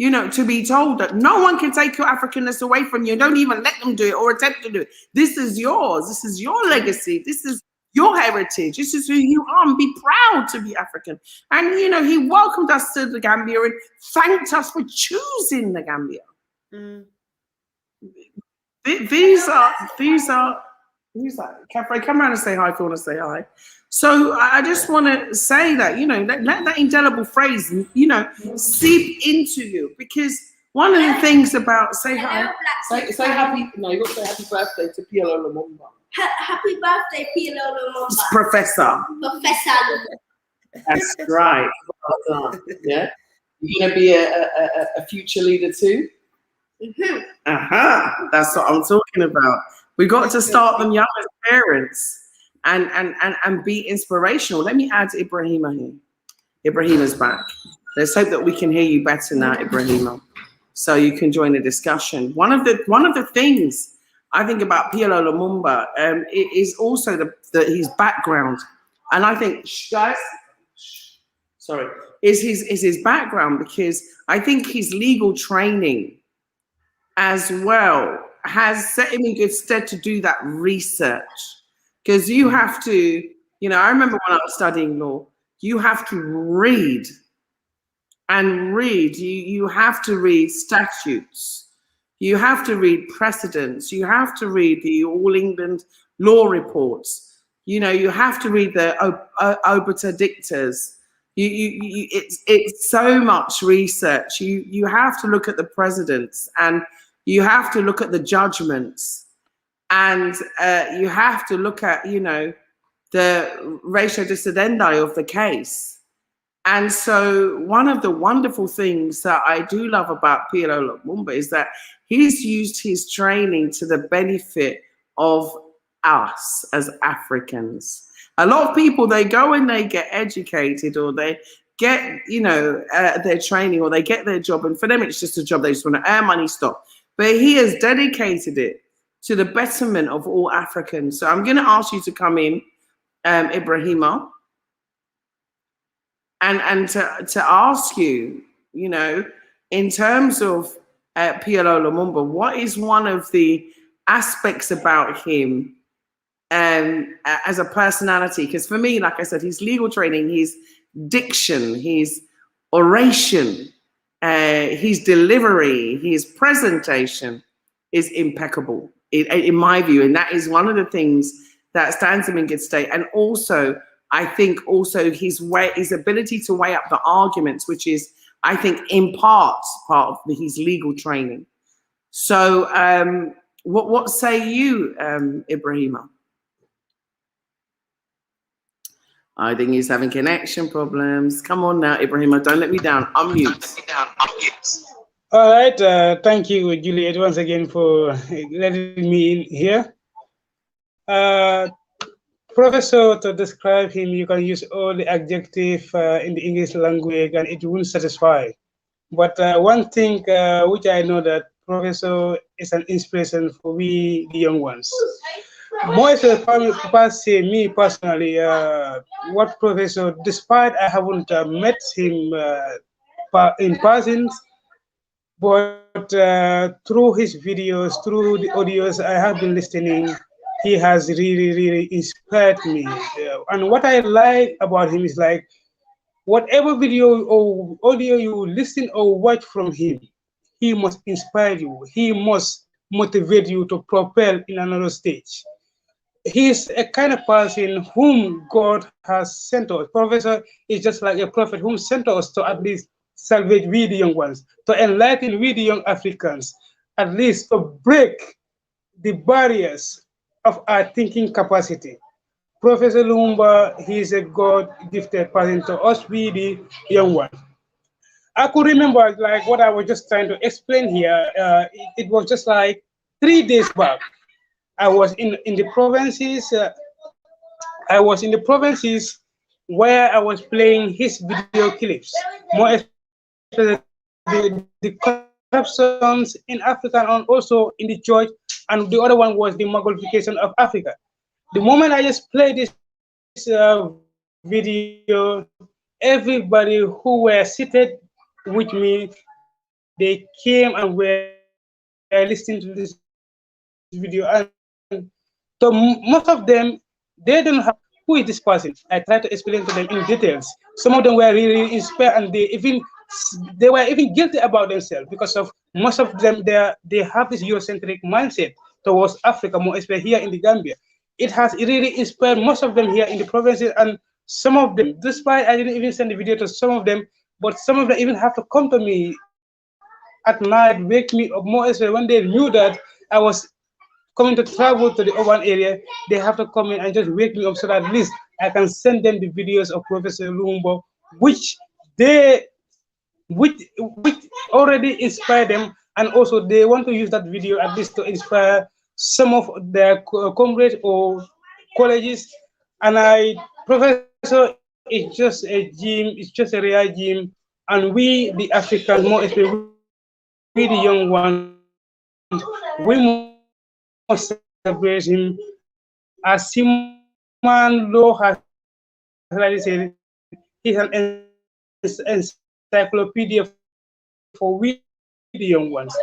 you know, to be told that no one can take your Africanness away from you. Don't even let them do it or attempt to do it. This is yours. This is your legacy. This is your heritage. This is who you are, and be proud to be African. And, you know, he welcomed us to the Gambia and thanked us for choosing the Gambia. Mm. These are, Cafe, come around and say hi if you want to say hi. So I just want to say that, you know, let that indelible phrase, you know, seep into you, because one of the things about, say hi, say happy, no, you got to say happy birthday to PLO Lumumba. Happy birthday, PLO Lumumba. Professor. That's right. Well done. Yeah. You're going to be a future leader too? Mm-hmm. That's what I'm talking about. We got to start them young as parents and be inspirational. Let me add Ibrahima here. Ibrahima's back. Let's hope that we can hear you better now, Ibrahima, so you can join the discussion. One of the things I think about PLO Lumumba is also his background, and I think, guys, sorry, is his background, because I think his legal training as well has set him in good stead to do that research. Because you have to, you know, I remember when I was studying law, you have to read and read. You have to read statutes. You have to read precedents. You have to read the All England law reports. You know, you have to read the obiter dictas. It's so much research. You have to look at the precedents, and you have to look at the judgments, and you have to look at, you know, the ratio discidendi of the case. And so one of the wonderful things that I do love about PLO Lumumba is that he's used his training to the benefit of us as Africans. A lot of people, they go and they get educated, or they get, you know, their training, or they get their job, and for them it's just a job. They just want to earn money, stop. But he has dedicated it to the betterment of all Africans. So I'm going to ask you to come in, Ibrahima, and to ask you, you know, in terms of PLO Lumumba, what is one of the aspects about him as a personality? Because for me, like I said, his legal training, his diction, his oration, his delivery, his presentation is impeccable in my view. And that is one of the things that stands him in good state. And also, I think also his ability to weigh up the arguments, which is, I think, in part of his legal training. So what say you, Ibrahima? I think he's having connection problems. Come on now, Ibrahima, don't let me down. Unmute. All right, thank you, Juliet, once again for letting me in here. Professor, to describe him, you can use all the adjective in the English language and it won't satisfy. But one thing which I know, that Professor is an inspiration for we, the young ones. Most of the people say, me personally, what Professor, despite I haven't met him in person, but through his videos, through the audios I have been listening, he has really inspired me. And what I like about him is, like, whatever video or audio you listen or watch from him, he must inspire you. He must motivate you to propel in another stage. He's a kind of person whom God has sent us. Professor is just like a prophet whom sent us to at least salvage we the young ones, to enlighten we the young Africans, at least to break the barriers of our thinking capacity. Professor Lumumba, he is a God-gifted person to us, we the young ones. I could remember, like, what I was just trying to explain here. It was just like 3 days back. I was in the provinces. I was in the provinces where I was playing his video clips, more especially the corruptions in Africa and also in the church, and the other one was the Mogulfication of Africa. The moment I just played this video, everybody who were seated with me, they came and were listening to this video, and so most of them, they don't have who is this person. I try to explain to them in details. Some of them were really inspired, and they were even guilty about themselves because of most of them they have this Eurocentric mindset towards Africa, more especially here in the Gambia. It has really inspired most of them here in the provinces, and some of them, despite I didn't even send the video to some of them, but some of them even have to come to me at night, wake me up, more especially when they knew that I was coming to travel to the urban area. They have to come in and just wake me up so that at least I can send them the videos of Professor Lumumba, which they which already inspire them, and also they want to use that video at least to inspire some of their comrades or colleges. And Professor is just a gym, it's just a rare gym, and we the Africans, more especially we the young ones, we must celebrate him as Human Law has rightly said. He's an encyclopedia for we the young ones.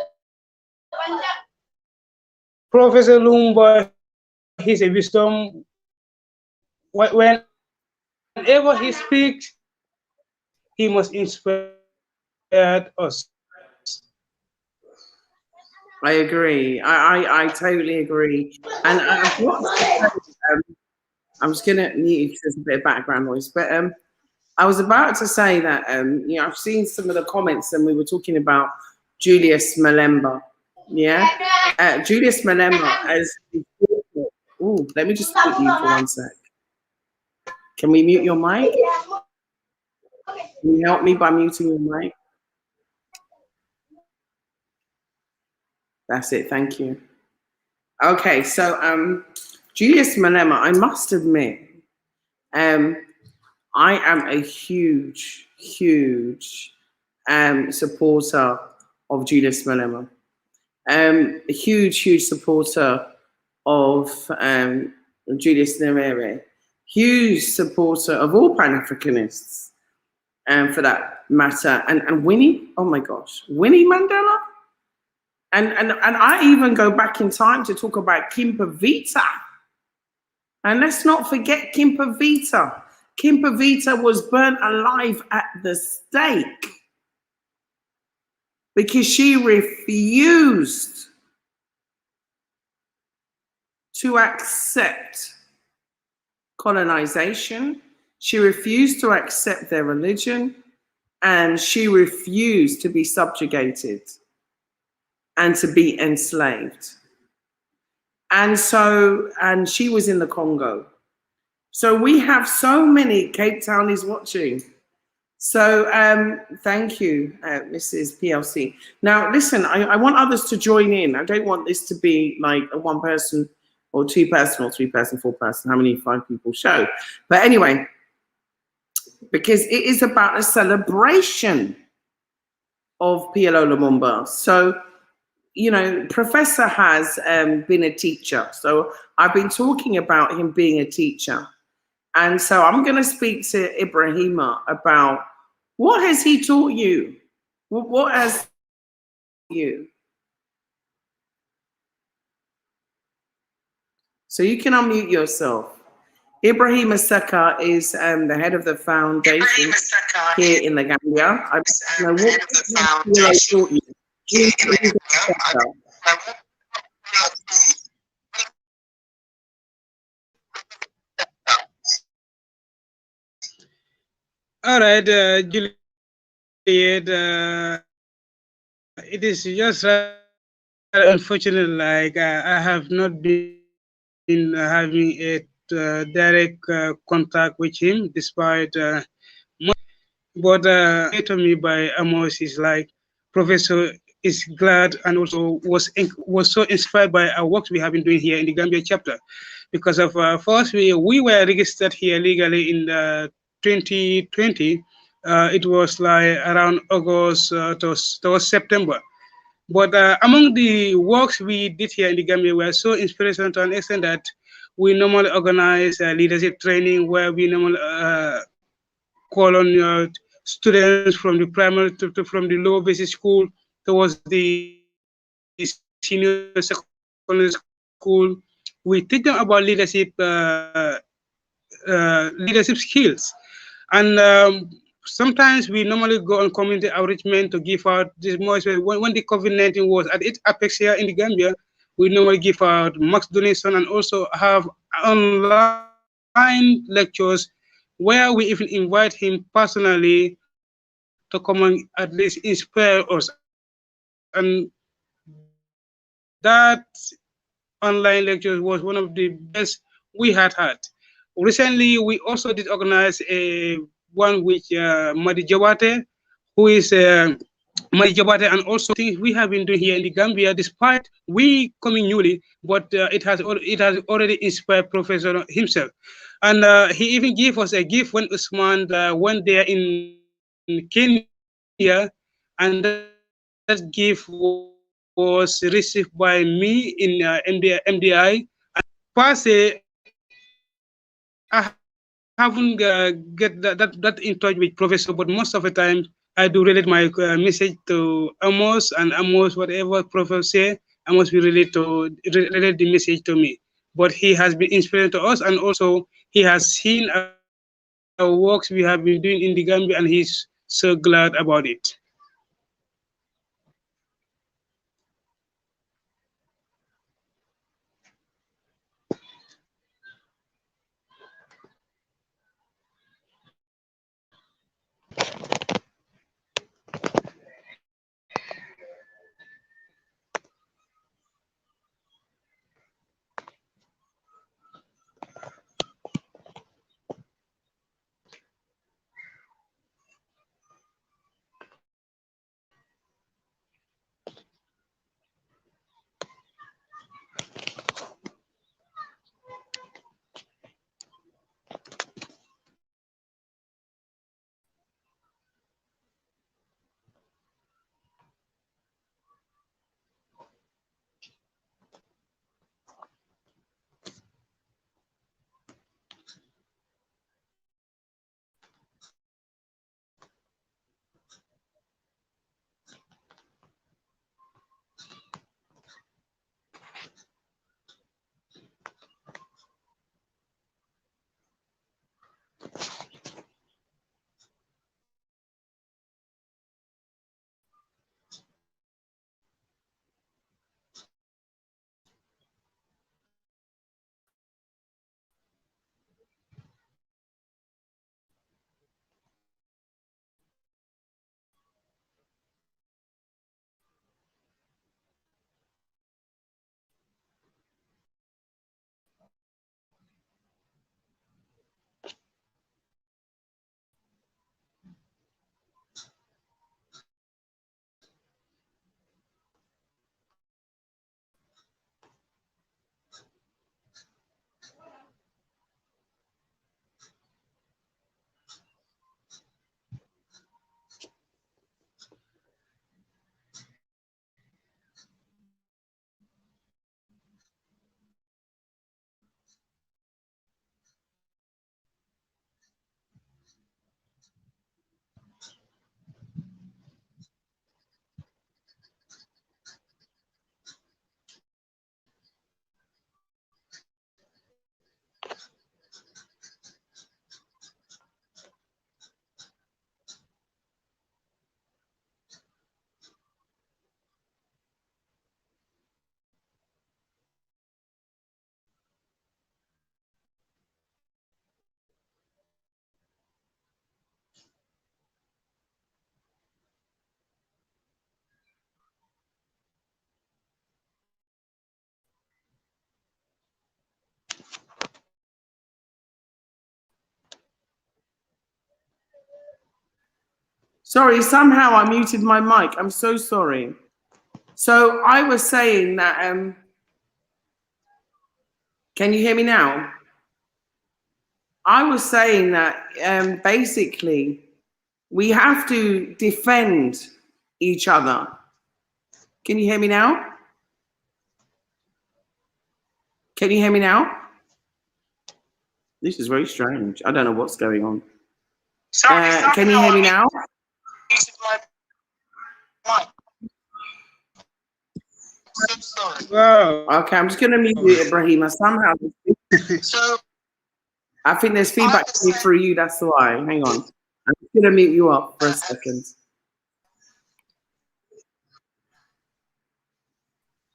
Professor Lumumba, he's a wisdom. Whenever he speaks, he must inspire us. I agree. I totally agree. And I've got to say, I'm just gonna mute because there's a bit of background noise. But I was about to say that you know, I've seen some of the comments, and we were talking about Julius Malema. Yeah, Julius Malema as. Ooh, let me just mute you for 1 sec. Can we mute your mic? Can you help me by muting your mic? That's it. Thank you. Okay, so Julius Malema, I must admit, I am a huge supporter of Julius Malema. A huge supporter of Julius Nyerere. Huge supporter of all Pan-Africanists, for that matter. And Winnie, oh my gosh, Winnie Mandela? And I even go back in time to talk about Kimpa Vita. And let's not forget Kimpa Vita. Kimpa Vita was burnt alive at the stake because she refused to accept colonization. She refused to accept their religion, and she refused to be subjugated and to be enslaved. And she was in the Congo. So we have so many. Cape Town is watching. So thank you, Mrs. PLC. Now, listen, I want others to join in. I don't want this to be like a 1 person or 2 person or 3 person, 4 person, how many 5 people show. But anyway, because it is about a celebration of PLO Lumumba. So, you know, Professor has been a teacher. So I've been talking about him being a teacher. And so I'm going to speak to Ibrahima about what has he taught you? What has you? So you can unmute yourself. Ibrahima Seka is the head of the foundation here in the Gambia. I know what PLO taught you. All right, Juliet, it is just unfortunate, like I have not been having a direct contact with him, despite but to me by Amos is like, Professor is glad and also was so inspired by our work we have been doing here in the Gambia chapter, because of first we were registered here legally in 2020. It was like around August towards September. But among the works we did here in the Gambia were so inspirational to an extent that we normally organize leadership training, where we normally call on students from the primary from the lower basic school towards the senior secondary school. We teach them about leadership, leadership skills, and sometimes we normally go on community outreachment to give out this more. When the COVID-19 was at its apex here in the Gambia, we normally give out max donation and also have online lectures where we even invite him personally to come and at least inspire us. And that online lectures was one of the best we had had. Recently, we also did organize a one with Madi Jawate, who is Madi Jawate, and also things we have been doing here in the Gambia, despite we coming newly, but it has already inspired Professor himself. And he even gave us a gift when Usman went there in Kenya, and that gift was received by me in MDI. Per se, I haven't get that in touch with Professor, but most of the time I do relate my message to Amos, and Amos, whatever Professor say, Amos will relate the message to me. But he has been inspiring to us, and also he has seen our works we have been doing in the Gambia, and he's so glad about it. Sorry, somehow I muted my mic. I'm so sorry. So I was saying that, can you hear me now? I was saying that basically we have to defend each other. Can you hear me now? Can you hear me now? This is very strange. I don't know what's going on. Can you hear me now? Wow. Okay, I'm just going to mute you, Ibrahima. Somehow, I think there's feedback coming through you. That's why. Hang on. I'm just going to mute you up for a second.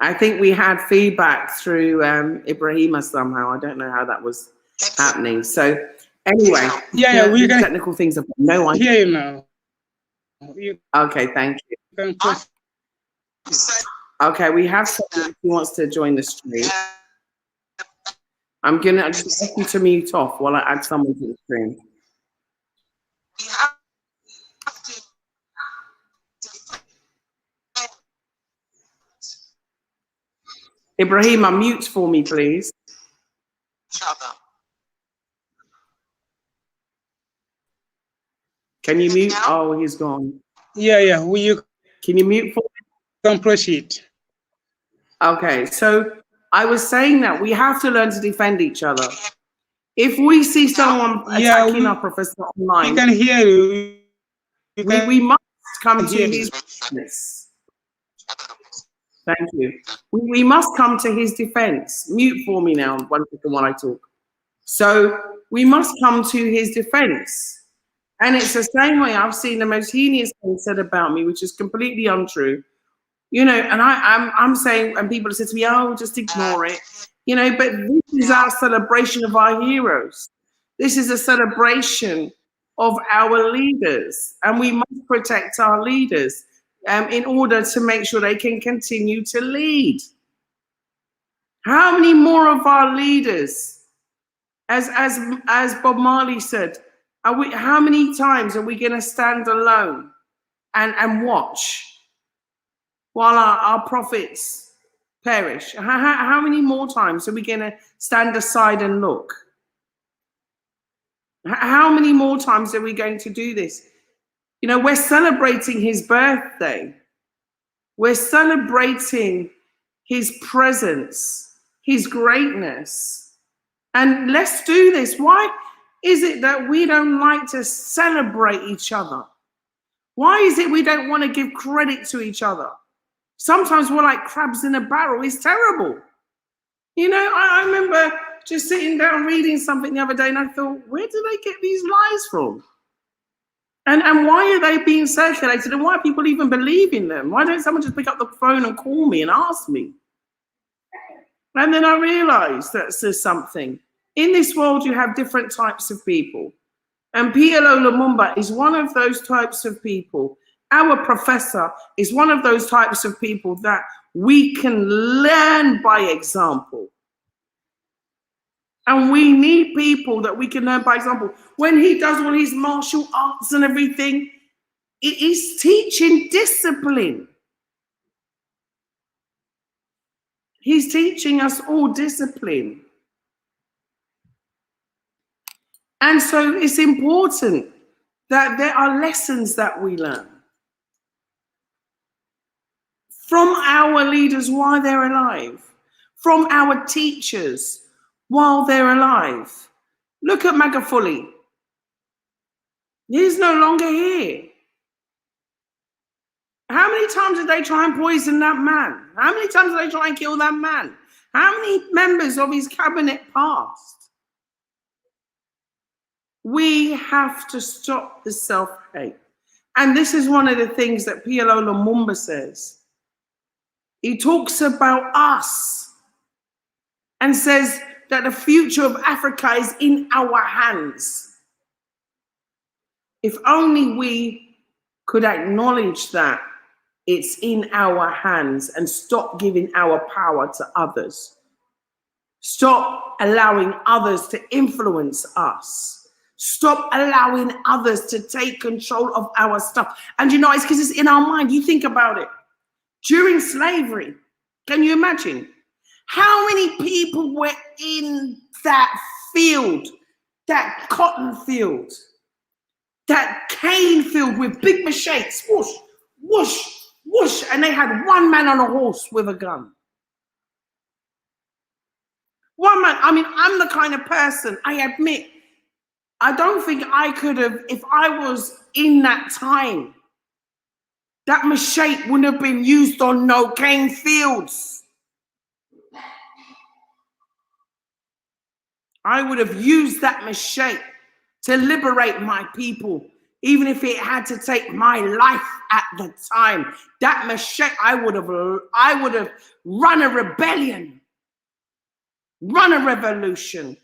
I think we had feedback through Ibrahima somehow. I don't know how that was happening. So anyway, yeah, we can technical things. No, I hear you now. Okay, thank you. Okay, we have someone who wants to join the stream. I'm gonna just ask you to mute off while I add someone to the stream. Ibrahim, mute for me, please. Can you mute? Oh, he's gone. Yeah. Can you mute for me? Can proceed. Okay, so I was saying that we have to learn to defend each other. If we see someone attacking our professor online, we can hear you. We must come to his defense. Thank you. We must come to his defense. Mute for me now, one second while I talk. So we must come to his defense. And it's the same way I've seen the most heinous thing said about me, which is completely untrue. You know, and I'm saying, and people say to me, oh, just ignore it. You know, but this is our celebration of our heroes. This is a celebration of our leaders, and we must protect our leaders in order to make sure they can continue to lead. How many more of our leaders, as Bob Marley said, how many times are we going to stand alone and watch while our prophets perish? How many more times are we going to stand aside and look? How many more times are we going to do this? You know, we're celebrating his birthday. We're celebrating his presence, his greatness. And let's do this. Why is it that we don't like to celebrate each other? Why is it we don't want to give credit to each other? Sometimes we're like crabs in a barrel. It's terrible. You know, I remember just sitting down reading something the other day and I thought, where do they get these lies from? And why are they being circulated? And why are people even believing them? Why don't someone just pick up the phone and call me and ask me? And then I realized that there's something. In this world, you have different types of people. And PLO Lumumba is one of those types of people. Our professor is one of those types of people that we can learn by example. And we need people that we can learn by example. When he does all his martial arts and everything, it is teaching discipline. He's teaching us all discipline. And so it's important that there are lessons that we learn from our leaders while they're alive, from our teachers while they're alive. Look at Magufuli. He's no longer here. How many times did they try and poison that man? How many times did they try and kill that man? How many members of his cabinet passed? We have to stop the self-hate. And this is one of the things that PLO Lumumba says. He talks about us and says that the future of Africa is in our hands. If only we could acknowledge that it's in our hands and stop giving our power to others. Stop allowing others to influence us. Stop allowing others to take control of our stuff. And you know, it's because it's in our mind. You think about it. During slavery, can you imagine how many people were in that field, that cotton field, that cane field with big machetes, whoosh, whoosh, whoosh, and they had one man on a horse with a gun. One man. I mean, I'm the kind of person, I admit, I don't think I could have, if I was in that time, that machete wouldn't have been used on no cane fields. I would have used that machete to liberate my people, even if it had to take my life at the time. That machete, I would have run a rebellion, run a revolution,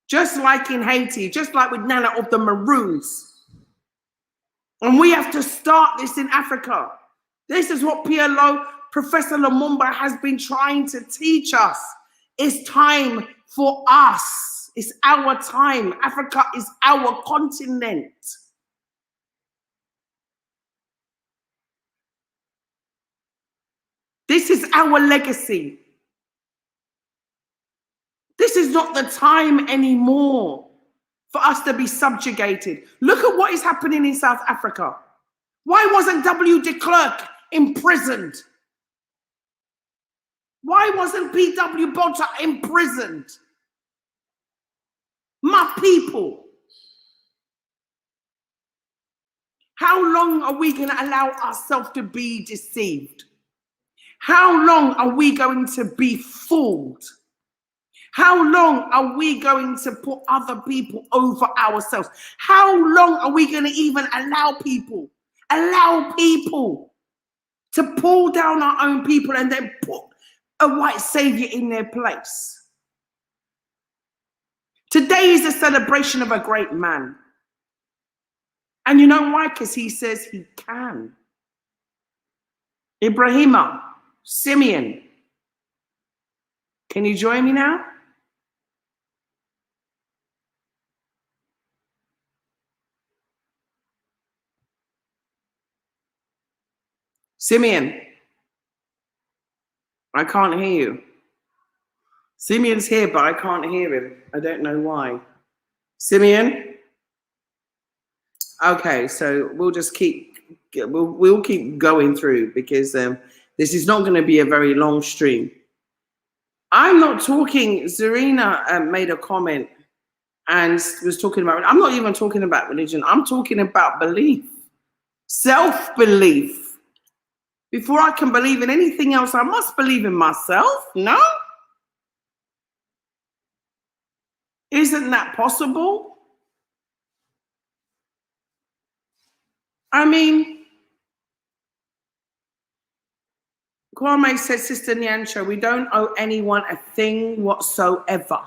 just like in Haiti, just like with Nana of the Maroons. And we have to start this in Africa. This is what PLO, Professor Lumumba, has been trying to teach us. It's time for us. It's our time. Africa is our continent. This is our legacy. This is not the time anymore for us to be subjugated. Look at what is happening in South Africa. Why wasn't W. de Klerk imprisoned? Why wasn't P.W. Botha imprisoned? My people. How long are we going to allow ourselves to be deceived? How long are we going to be fooled? How long are we going to put other people over ourselves? How long are we going to even allow people to pull down our own people and then put a white savior in their place? Today is a celebration of a great man. And you know why? Because he says he can. Ibrahima, Simeon, can you join me now? Simeon, I can't hear you. Simeon's here, but I can't hear him. I don't know why. Simeon? Okay, so we'll just we'll keep going through because this is not going to be a very long stream. I'm not talking, Zarina made a comment and was talking about, I'm not even talking about religion. I'm talking about belief, self-belief. Before I can believe in anything else, I must believe in myself, no? Isn't that possible? I mean, Kwame said, Sister Nyancha, we don't owe anyone a thing whatsoever.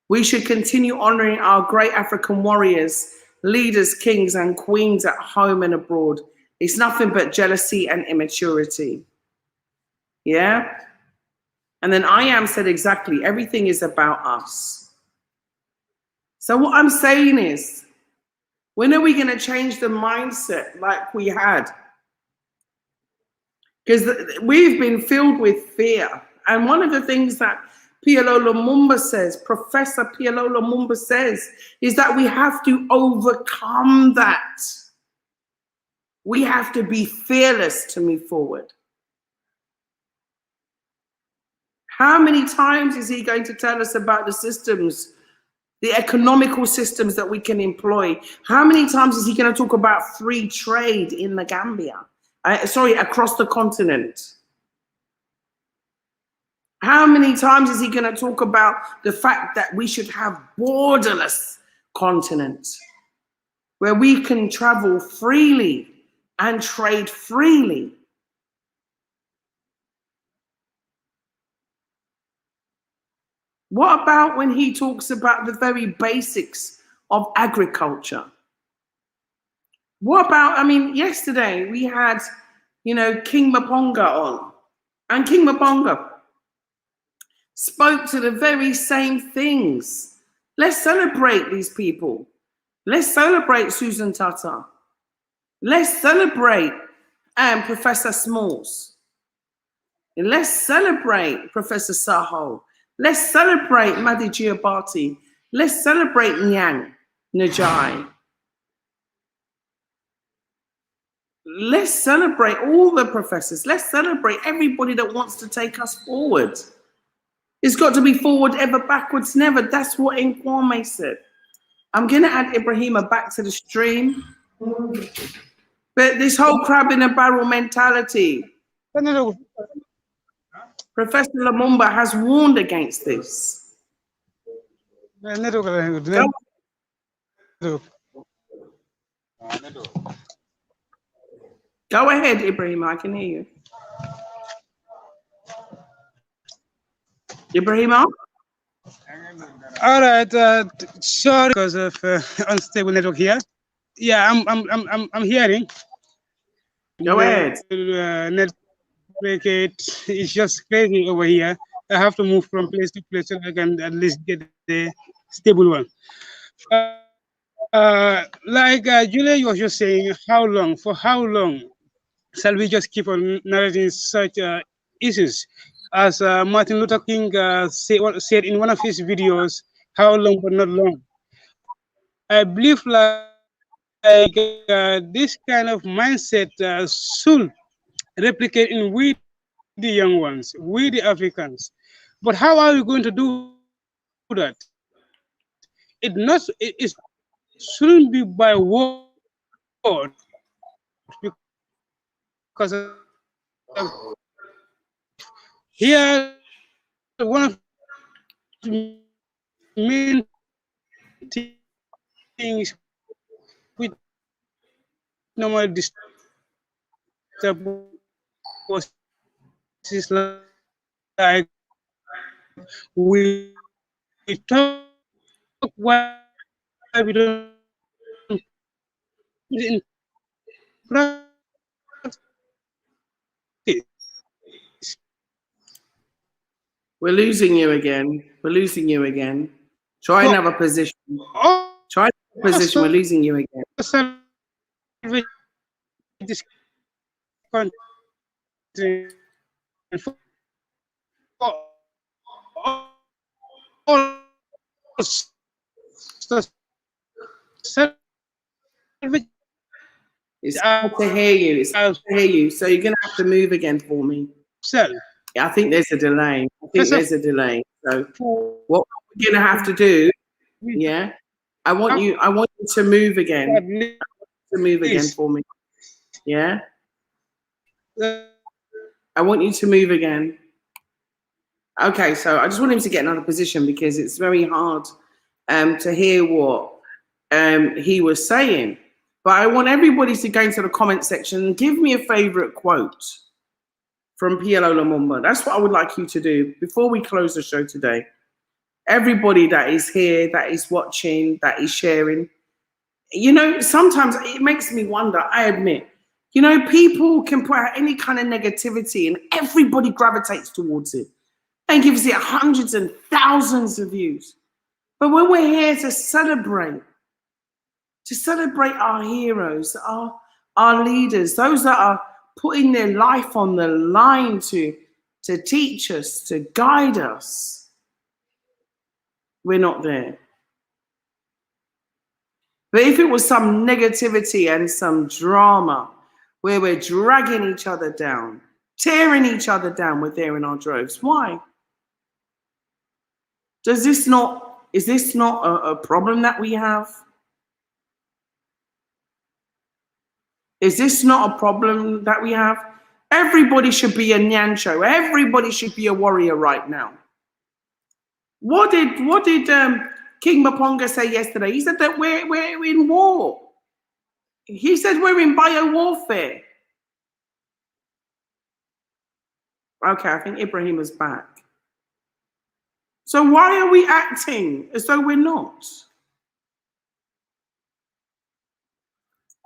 We should continue honoring our great African warriors, leaders, kings, and queens at home and abroad. It's nothing but jealousy and immaturity. Yeah? And then I Am said exactly, everything is about us. So what I'm saying is, when are we going to change the mindset like we had? Because we've been filled with fear. And one of the things that PLO Lumumba says, Professor PLO Lumumba says, is that we have to overcome that. We have to be fearless to move forward. How many times is he going to tell us about the systems, the economical systems that we can employ? How many times is he going to talk about free trade in the Gambia? Across the continent? How many times is he going to talk about the fact that we should have borderless continents where we can travel freely and trade freely? What about when he talks about the very basics of agriculture? What about, I mean, yesterday we had, King Maponga on, and King Maponga spoke to the very same things. Let's celebrate these people. Let's celebrate Susan Tata. Let's celebrate Professor Smalls. And let's celebrate Professor Saho. Let's celebrate Madi Giabati. Let's celebrate Nyang Najai. Let's celebrate all the professors. Let's celebrate everybody that wants to take us forward. It's got to be forward, ever backwards, never. That's what Nkwame said. I'm going to add Ibrahima back to the stream. But this whole crab in a barrel mentality, Professor Lumumba has warned against this. Go ahead, Ibrahim. I can hear you. Ibrahim? All right. Sorry because of unstable network here. Yeah, I'm hearing. Go ahead. Network it's just crazy over here. I have to move from place to place so I can at least get the stable one. Like Julia was just saying, how long? For how long shall we just keep on narrating such issues? As Martin Luther King said in one of his videos, how long but not long. I believe this kind of mindset should replicate in we the young ones, we the Africans. But how are we going to do that? It shouldn't be by word because here one of the main things which normally disturb us is like we talk why we don't put it in practice. We're losing you again. We're losing you again. Try another position. Try another position. We're losing you again. This continent for all It's hard to hear you. It's hard to hear you. So you're going to have to move again for me. Yeah, I think there's a delay. So what we're going to have to do, yeah, I want you to move again. To move again for me. Yeah. I want you to move again. Okay, so I just want him to get another position because it's very hard to hear what he was saying. But I want everybody to go into the comment section and give me a favorite quote from PLO Lumumba. That's what I would like you to do before we close the show today. Everybody that is here, that is watching, that is sharing. You know, sometimes it makes me wonder, I admit, you know, people can put out any kind of negativity and everybody gravitates towards it and gives it hundreds and thousands of views. But when we're here to celebrate our heroes, our leaders, those that are putting their life on the line to teach us, to guide us, we're not there. But if it was some negativity and some drama where we're dragging each other down, tearing each other down, we're there in our droves. Why? Is this not a problem that we have? Is this not a problem that we have? Everybody should be a nyancho. Everybody should be a warrior right now. What did King Maponga say yesterday? He said that we're in war. He said we're in bio-warfare. Okay, I think Ibrahim is back. So why are we acting as though we're not?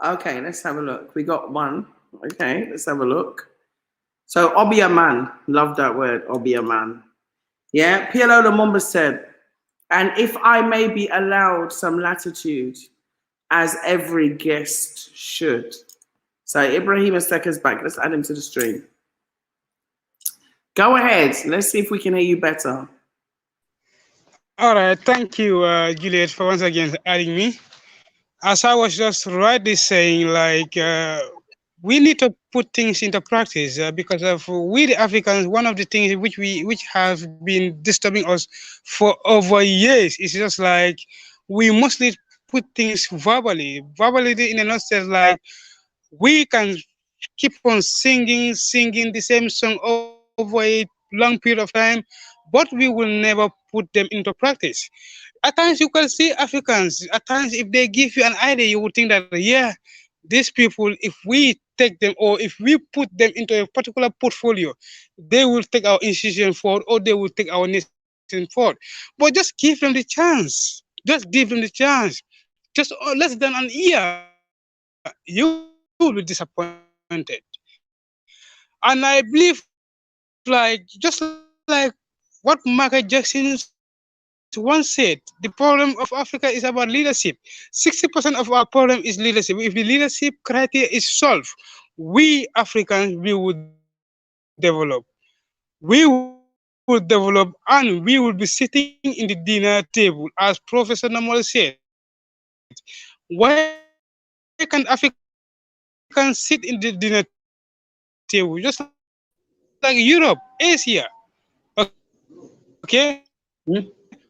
Okay, let's have a look. We got one. Okay, let's have a look. So Obia man, love that word, Obia man. Yeah, PLO Lumumba said, and if I may be allowed some latitude, as every guest should. So Ibrahim Esteka's back. Let's add him to the stream. Go ahead. Let's see if we can hear you better. All right, thank you, Juliet, for once again adding me. As I was just rightly saying, like, we need to put things into practice because of we the Africans, one of the things which have been disturbing us for over years is just like we mostly put things verbally in a nutshell, like we can keep on singing the same song over a long period of time, but we will never put them into practice. at times you can see Africans, at times if they give you an idea, you would think that, yeah, these people, if we take them or if we put them into a particular portfolio, they will take our institution forward or they will take our nation forward. But just give them the chance. Just give them the chance. Just less than an year, you will be disappointed. And I believe just like what Michael Jackson once said, the problem of Africa is about leadership. 60% of our problem is leadership. If the leadership criteria is solved, we Africans, we will develop. We will develop and we will be sitting in the dinner table. As Professor Namal said, why can't Africans sit in the dinner table? Just like Europe, Asia, okay?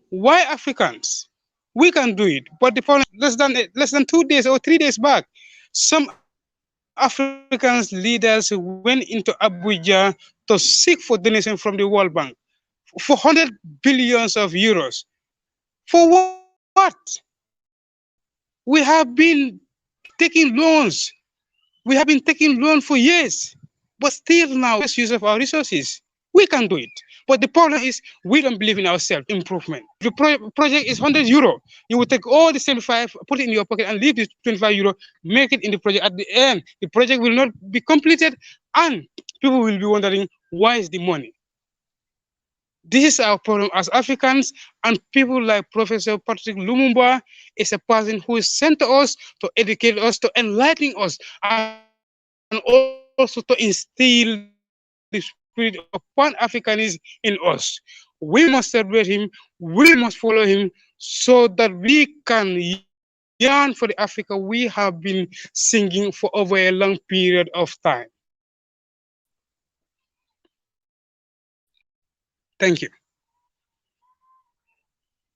Why Africans? We can do it, but the problem is we don't believe in ourselves. Improvement. Less than 2 days or 3 days back, some Africans leaders went into Abuja to seek for donation from the World Bank for 100 billions of euros. For what? We have been taking loans. We have been taking loan for years, but still now we don't make the best use of our resources. We can do it. But the problem is we don't believe in ourselves. Improvement. If the project is 100 euro, you will take all the 75, put it in your pocket and leave the 25 euro, make it in the project. At the end, the project will not be completed and people will be wondering, why is the money? This is our problem as Africans, and people like Professor Patrick Lumumba is a person who is sent to us to educate us, to enlighten us, and also to instill the spirit of Pan-Africanism in us. We must celebrate him, we must follow him, so that we can yearn for the Africa we have been singing for over a long period of time. Thank you.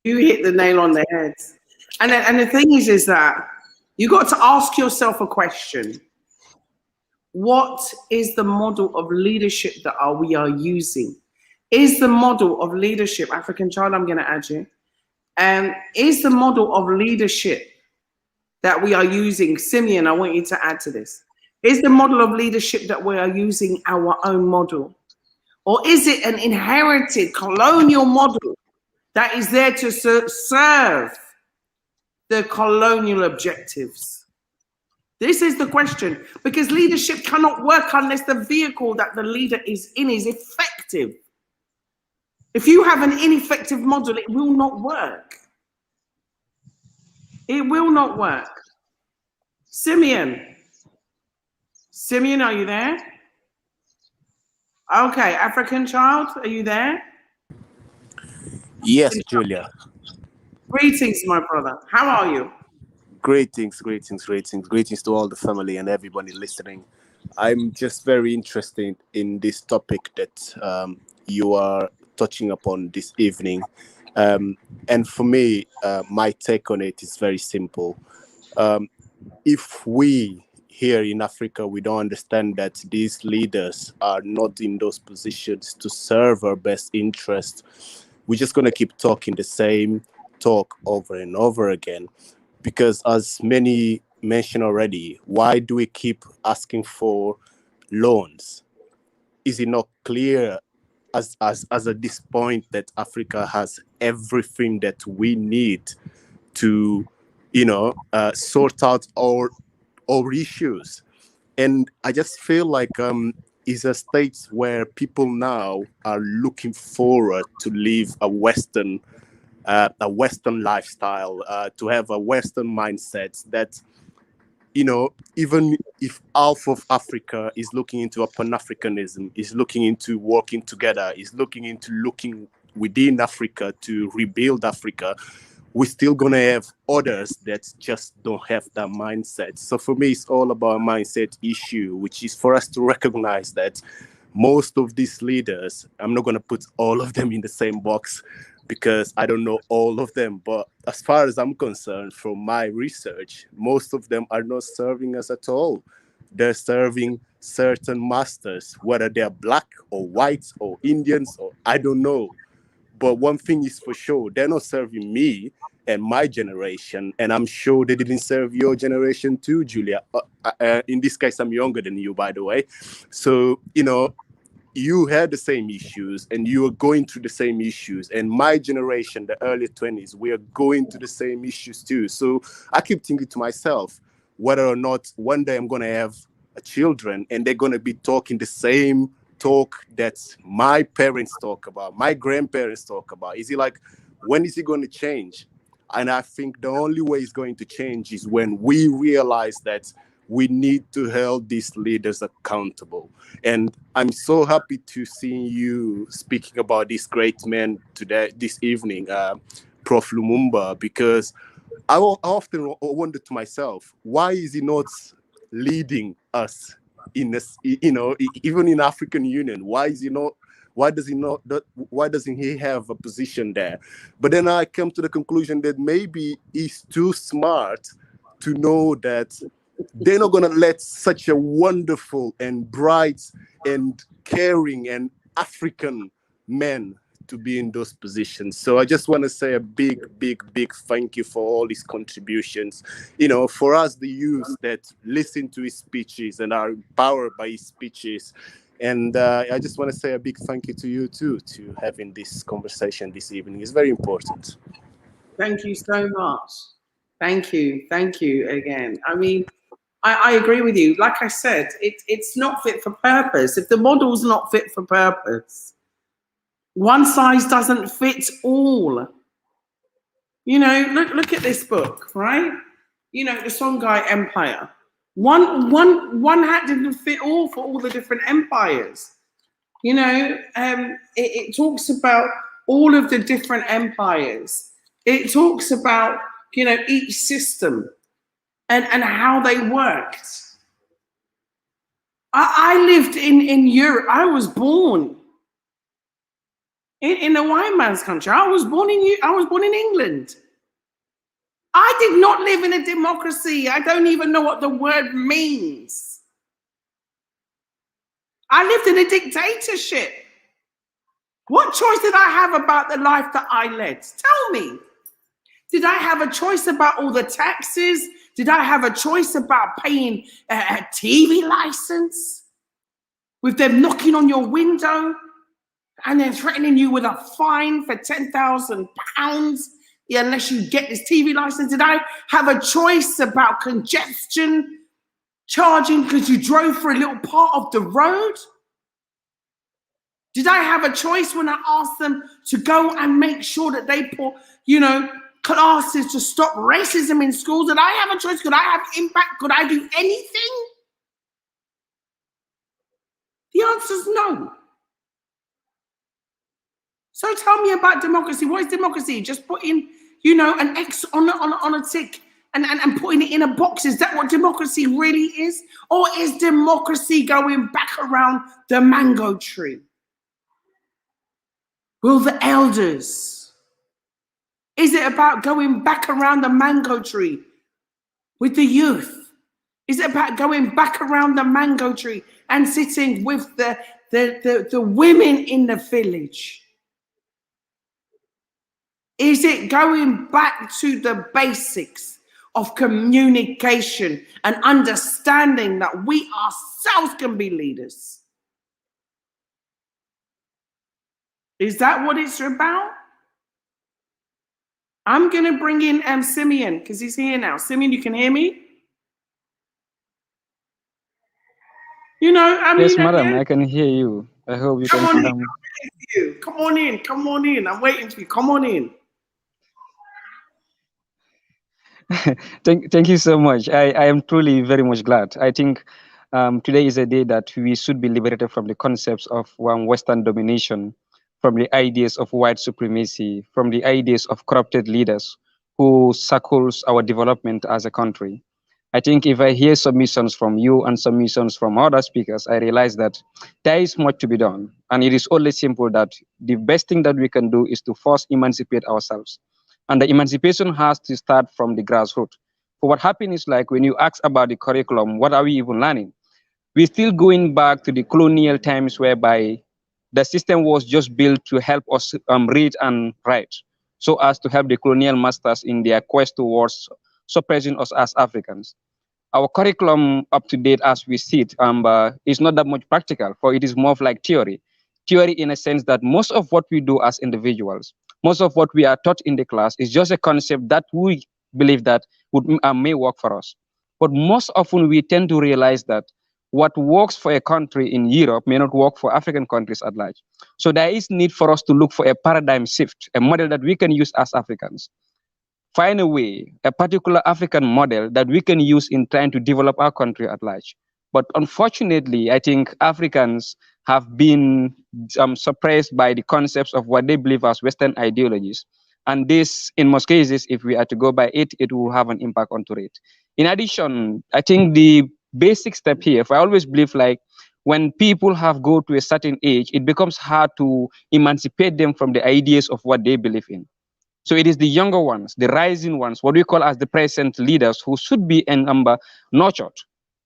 You hit the nail on the head. And the thing is that you got to ask yourself a question. What is the model of leadership that we are using? Is the model of leadership, African child, I'm going to add you, is the model of leadership that we are using, Simeon, I want you to add to this, is the model of leadership that we are using our own model? Or is it an inherited colonial model that is there to serve the colonial objectives? This is the question, because leadership cannot work unless the vehicle that the leader is in is effective. If you have an ineffective model, it will not work. It will not work. Simeon, are you there? Okay, African child, are you there? Yes, Julia. Greetings, my brother. How are you? Greetings to all the family and everybody listening. I'm just very interested in this topic that you are touching upon this evening. And for me, my take on it is very simple. If we here in Africa, we don't understand that these leaders are not in those positions to serve our best interest, we're just going to keep talking the same talk over and over again. Because as many mentioned already, why do we keep asking for loans? Is it not clear as at this point that Africa has everything that we need to, sort out our issues? And I just feel like it's a state where people now are looking forward to live a Western lifestyle, to have a Western mindset that, even if half of Africa is looking into a Pan-Africanism, is looking into working together, is looking within Africa to rebuild Africa, we're still going to have others that just don't have that mindset. So for me, it's all about a mindset issue, which is for us to recognize that most of these leaders, I'm not going to put all of them in the same box because I don't know all of them. But as far as I'm concerned, from my research, most of them are not serving us at all. They're serving certain masters, whether they're black or white or Indians or I don't know. But one thing is for sure, they're not serving me. and my generation, and I'm sure they didn't serve your generation too, Julia. In this case, I'm younger than you, by the way. So, you know, you had the same issues and you are going through the same issues. And my generation, the early 20s, we are going through the same issues too. So I keep thinking to myself, whether or not one day I'm going to have children and they're going to be talking the same talk that my parents talk about, my grandparents talk about. Is it like, when is it going to change? And I think the only way it's going to change is when we realize that we need to hold these leaders accountable. And I'm so happy to see you speaking about this great man today, this evening, Prof. Lumumba, because I often wonder to myself, why is he not leading us in this, you know, even in African Union? Why is he not? Why doesn't he have a position there? But then I come to the conclusion that maybe he's too smart to know that they're not going to let such a wonderful and bright and caring and African man to be in those positions. So I just want to say a big thank you for all his contributions. You know, for us, the youth that listen to his speeches and are empowered by his speeches. And I just want to say a big thank you to you too, to having this conversation this evening. It's very important. Thank you so much. Thank you again. I mean, I agree with you. Like I said, it's not fit for purpose. If the model's not fit for purpose, one size doesn't fit all. You know, look at this book, right? You know, the Songhai Empire. One hat didn't fit all for all the different empires. You know, it talks about all of the different empires. It talks about, you know, each system and how they worked. I lived in Europe. I was born in a white man's country. I was born in England. I did not live in a democracy. I don't even know what the word means. I lived in a dictatorship. What choice did I have about the life that I led? Tell me. Did I have a choice about all the taxes? Did I have a choice about paying a TV license? With them knocking on your window and then threatening you with a fine for £10,000 unless you get this TV license? Did I have a choice about congestion charging because you drove for a little part of the road? Did I have a choice when I asked them to go and make sure that they put, you know, classes to stop racism in schools? Did I have a choice? Could I have impact? Could I do anything? The answer is no. So tell me about democracy. What is democracy? Just putting, you know, an X on a tick and putting it in a box. Is that what democracy really is? Or is democracy going back around the mango tree? Will the elders? Is it about going back around the mango tree with the youth? Is it about going back around the mango tree and sitting with the women in the village? Is it going back to the basics of communication and understanding that we ourselves can be leaders? Is that what it's about? I'm going to bring in Simeon because he's here now. Simeon, you can hear me? You know, I mean, yes, madam, I can hear you. I hope you can come on in. Come on in. Come on in. I'm waiting for you. Come on in. Thank you so much. I am truly very much glad. I think today is a day that we should be liberated from the concepts of Western domination, from the ideas of white supremacy, from the ideas of corrupted leaders who circles our development as a country. I think if I hear submissions from you and submissions from other speakers, I realize that there is much to be done. And it is only simple that the best thing that we can do is to first emancipate ourselves. And the emancipation has to start from the grassroots. For what happened is, like, when you ask about the curriculum, what are we even learning? We're still going back to the colonial times whereby the system was just built to help us read and write. so as to help the colonial masters in their quest towards suppressing us as Africans. Our curriculum up to date as we see it is not that much practical, for it is more of like theory. Theory in a sense that most of what we do as individuals, most of what we are taught in the class is just a concept that we believe that may work for us. But most often we tend to realize that what works for a country in Europe may not work for African countries at large. So there is need for us to look for a paradigm shift, a model that we can use as Africans. Find a way, a particular African model that we can use in trying to develop our country at large. But unfortunately, I think Africans have been suppressed by the concepts of what they believe as Western ideologies. And this, in most cases, if we are to go by it, it will have an impact on it. In addition, I think the basic step here, if I always believe like when people have go to a certain age, it becomes hard to emancipate them from the ideas of what they believe in. So it is the younger ones, the rising ones, what we call as the present leaders, who should be nurtured.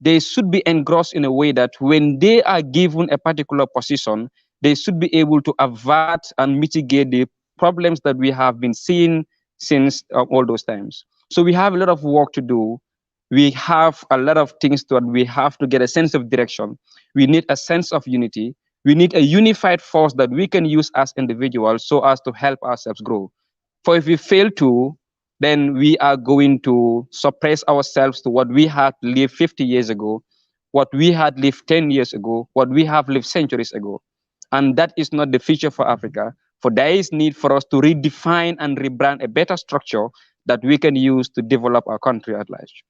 They should be engrossed in a way that when they are given a particular position, they should be able to avert and mitigate the problems that we have been seeing since all those times. So we have a lot of work to do. We have a lot of things that we have to get a sense of direction. We need a sense of unity. We need a unified force that we can use as individuals so as to help ourselves grow. For if we fail to, then we are going to suppress ourselves to what we had lived 50 years ago, what we had lived 10 years ago, what we have lived centuries ago. And that is not the future for Africa. For there is need for us to redefine and rebrand a better structure that we can use to develop our country at large.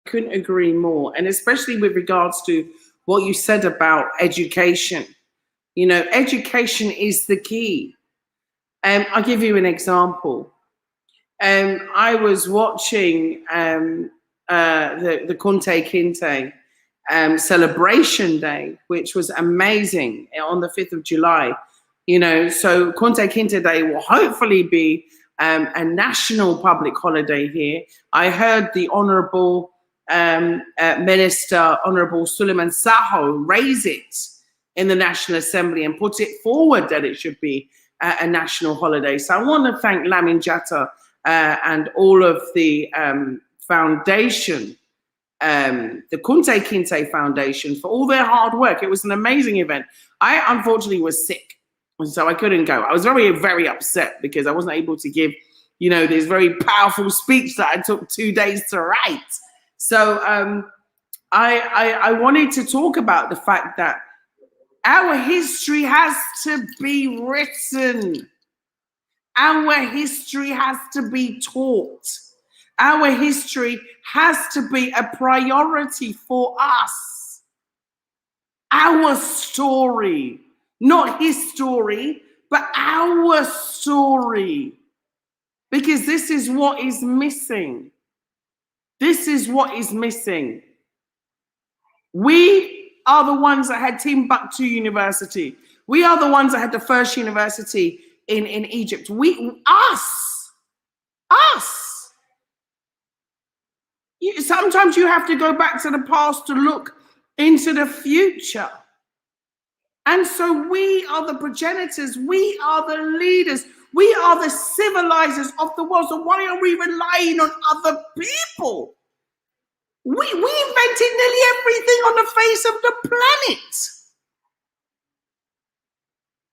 Couldn't agree more. And especially with regards to what you said about education. You know, education is the key. I'll give you an example. I was watching the Kunte Kinte celebration day, which was amazing on the 5th of July. You know, so Kunte Kinte Day will hopefully be a national public holiday here. I heard the Honourable Minister, Honourable Suleiman Saho, raise it in the National Assembly and put it forward that it should be a national holiday. So I want to thank Lamin Jatta and all of the foundation, the Kunte Kinte Foundation, for all their hard work. It was an amazing event. I unfortunately was sick, so I couldn't go. I was very, very upset because I wasn't able to give, you know, this very powerful speech that I took 2 days to write. So I wanted to talk about the fact that our history has to be written. Our history has to be taught. Our history has to be a priority for us. Our story, not his story, but our story. Because this is what is missing. This is what is missing. We are the ones that had Timbuktu University. We are the ones that had the first university in Egypt. Us. Sometimes you have to go back to the past to look into the future. And so we are the progenitors. We are the leaders. We are the civilizers of the world. So why are we relying on other people? We invented nearly everything on the face of the planet.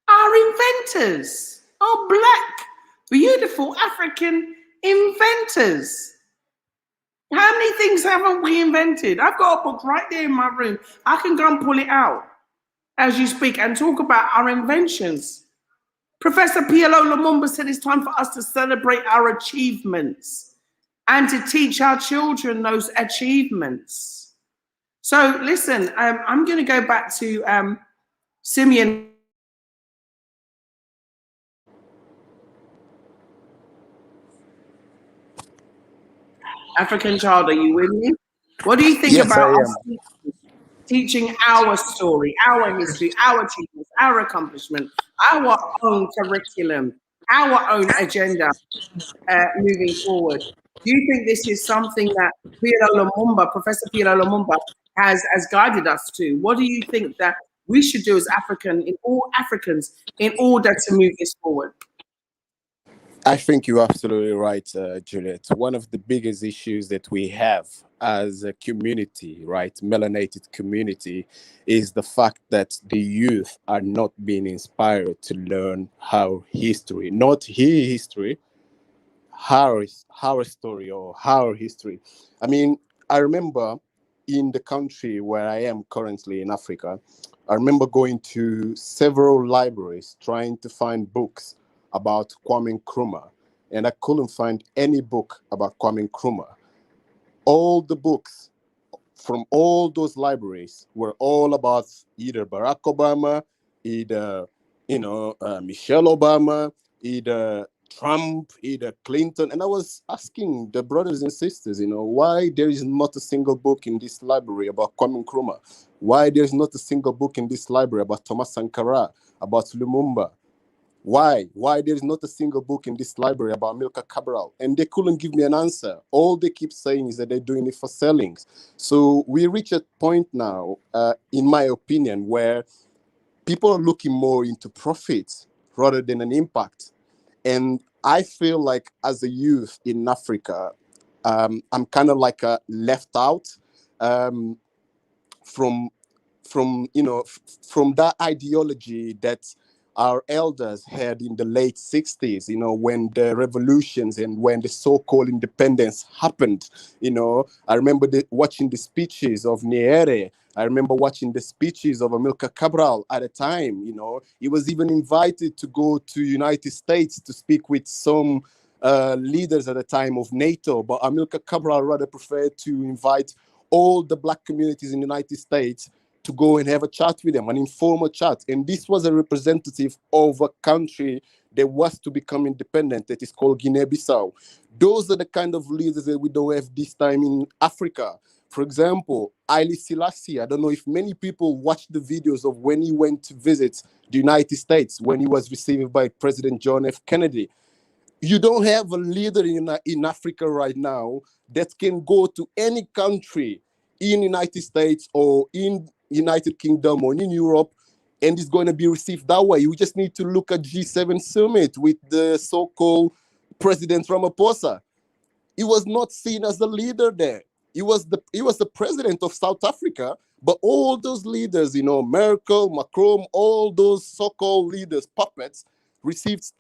Our inventors are black, beautiful African inventors. How many things haven't we invented? I've got a book right there in my room. I can go and pull it out as you speak and talk about our inventions. Professor PLO Lumumba said it's time for us to celebrate our achievements and to teach our children those achievements. So listen, I'm going to go back to Simeon. African child, are you with me? What do you think about us teaching our story, our history, our achievements, our accomplishment, our own curriculum, our own agenda moving forward? Do you think this is something that PLO Lumumba, Professor PLO Lumumba has guided us to? What do you think that we should do as all Africans in order to move this forward? I think you're absolutely right, Juliet. One of the biggest issues that we have as a community, right, melanated community, is the fact that the youth are not being inspired to learn our history, not his history, our story or our history. I mean, I remember in the country where I am currently in Africa, I remember going to several libraries trying to find books about Kwame Nkrumah, and I couldn't find any book about Kwame Nkrumah. All the books from all those libraries were all about either Barack Obama, either Michelle Obama, either Trump, either Clinton. And I was asking the brothers and sisters, why there is not a single book in this library about Kwame Nkrumah? Why there's not a single book in this library about Thomas Sankara, about Lumumba? Why there's not a single book in this library about Milka Cabral? And they couldn't give me an answer. All they keep saying is that they're doing it for sellings. So we reach a point now, in my opinion, where people are looking more into profit rather than an impact. And I feel like as a youth in Africa, I'm kind of like left out from that ideology that our elders had in the late 60s, when the revolutions and when the so-called independence happened. I remember watching the speeches of Nyerere. I remember watching the speeches of Amilcar Cabral at a time. He was even invited to go to United States to speak with some leaders at the time of NATO, but Amilcar Cabral rather preferred to invite all the Black communities in the United States to go and have a chat with them, an informal chat. And this was a representative of a country that was to become independent, that is called Guinea-Bissau. Those are the kind of leaders that we don't have this time in Africa. For example, Haile Selassie, I don't know if many people watched the videos of when he went to visit the United States, when he was received by President John F. Kennedy. You don't have a leader in Africa right now that can go to any country in the United States or in United Kingdom or in Europe and is going to be received that way. We just need to look at G7 summit with the so-called President Ramaphosa. He was not seen as a leader there. He was the president of South Africa, but all those leaders, Merkel, Macron, all those so-called leaders, puppets, received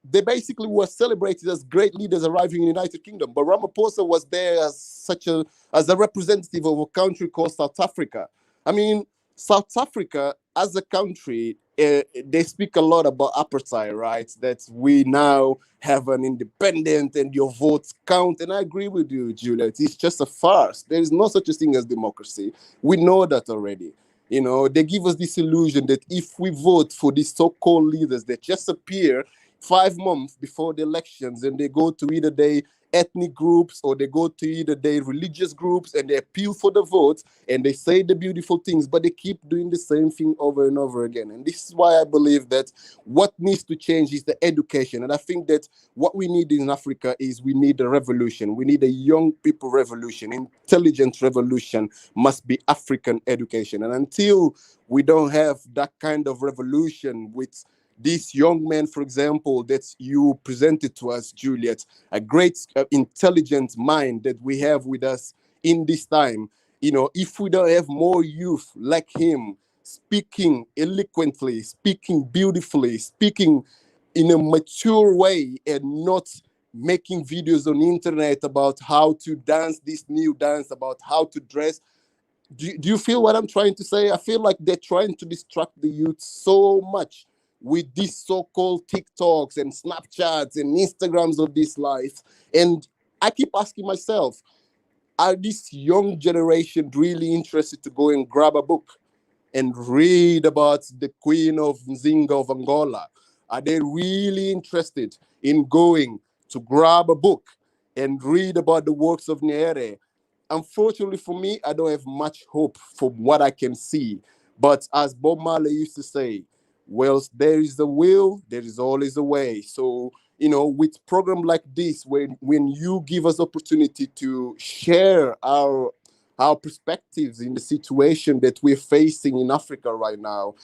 they basically were celebrated as great leaders arriving in the United Kingdom. But Ramaphosa was there as a representative of a country called South Africa. I mean, South Africa as a country, they speak a lot about apartheid, right? That we now have an independent and your votes count. And I agree with you, Juliet. It's just a farce. There is no such a thing as democracy. We know that already. They give us this illusion that if we vote for these so-called leaders that just appear 5 months before the elections and they go to either their ethnic groups or they go to either their religious groups and they appeal for the votes and they say the beautiful things, but they keep doing the same thing over and over again. And this is why I believe that what needs to change is the education. And I think that what we need in Africa is we need a revolution. We need a young people revolution. Intelligent revolution must be African education. And until we don't have that kind of revolution with this young man, for example, that you presented to us, Juliet, a great intelligent mind that we have with us in this time, if we don't have more youth like him speaking eloquently, speaking beautifully, speaking in a mature way and not making videos on the internet about how to dance this new dance, about how to dress. Do you feel what I'm trying to say? I feel like they're trying to distract the youth so much with these so-called TikToks and Snapchats and Instagrams of this life. And I keep asking myself, are this young generation really interested to go and grab a book and read about the Queen of Nzinga of Angola? Are they really interested in going to grab a book and read about the works of Nyerere? Unfortunately for me, I don't have much hope from what I can see. But as Bob Marley used to say, well, there is a will, there is always a way. So, with program like this, when you give us opportunity to share our our perspectives in the situation that we're facing in Africa right now.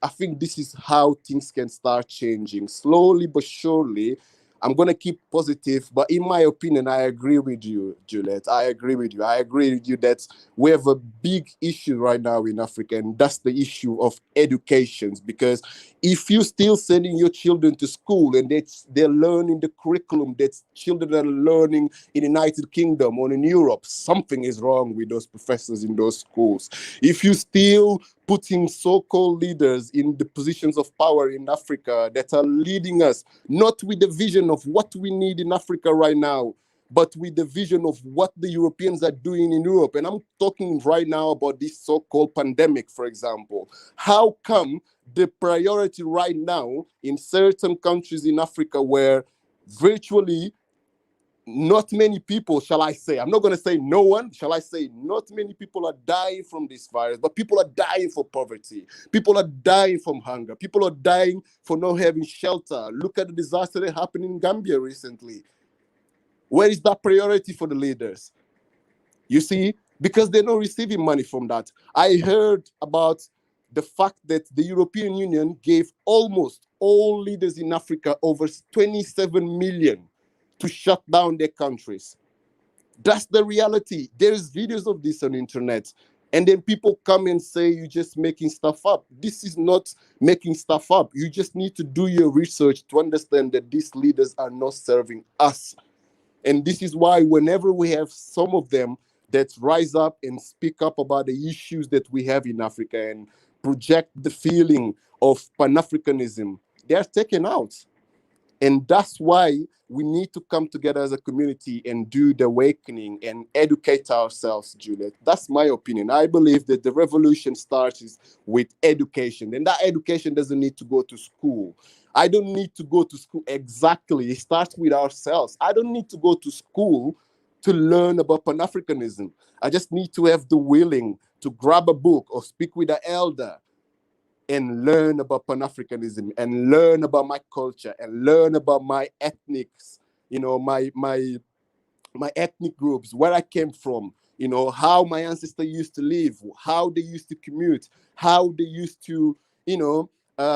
I think this is how things can start changing slowly but surely. I'm going to keep positive, but in my opinion, I agree with you, Juliet. I agree with you that we have a big issue right now in Africa, and that's the issue of education. Because if you're still sending your children to school and they're learning the curriculum that children are learning in the United Kingdom or in Europe, something is wrong with those professors in those schools. If you still putting so-called leaders in the positions of power in Africa that are leading us, not with the vision of what we need in Africa right now, but with the vision of what the Europeans are doing in Europe. And I'm talking right now about this so-called pandemic, for example. How come the priority right now in certain countries in Africa where virtually not many people, shall I say, I'm not going to say no one, shall I say, not many people are dying from this virus, but people are dying for poverty. People are dying from hunger. People are dying for not having shelter. Look at the disaster that happened in Gambia recently. Where is that priority for the leaders? You see, because they're not receiving money from that. I heard about the fact that the European Union gave almost all leaders in Africa over 27 million to shut down their countries. That's the reality. There's videos of this on the internet. And then people come and say, you're just making stuff up. This is not making stuff up. You just need to do your research to understand that these leaders are not serving us. And this is why whenever we have some of them that rise up and speak up about the issues that we have in Africa and project the feeling of Pan-Africanism, they are taken out. And that's why we need to come together as a community and do the awakening and educate ourselves, Juliet. That's my opinion. I believe that the revolution starts with education. And that education doesn't need to go to school. I don't need to go to school exactly. It starts with ourselves. I don't need to go to school to learn about Pan-Africanism. I just need to have the willing to grab a book or speak with an elder and learn about Pan-Africanism and learn about my culture and learn about my ethnics, my ethnic groups, where I came from, how my ancestors used to live, how they used to commute, how they used to,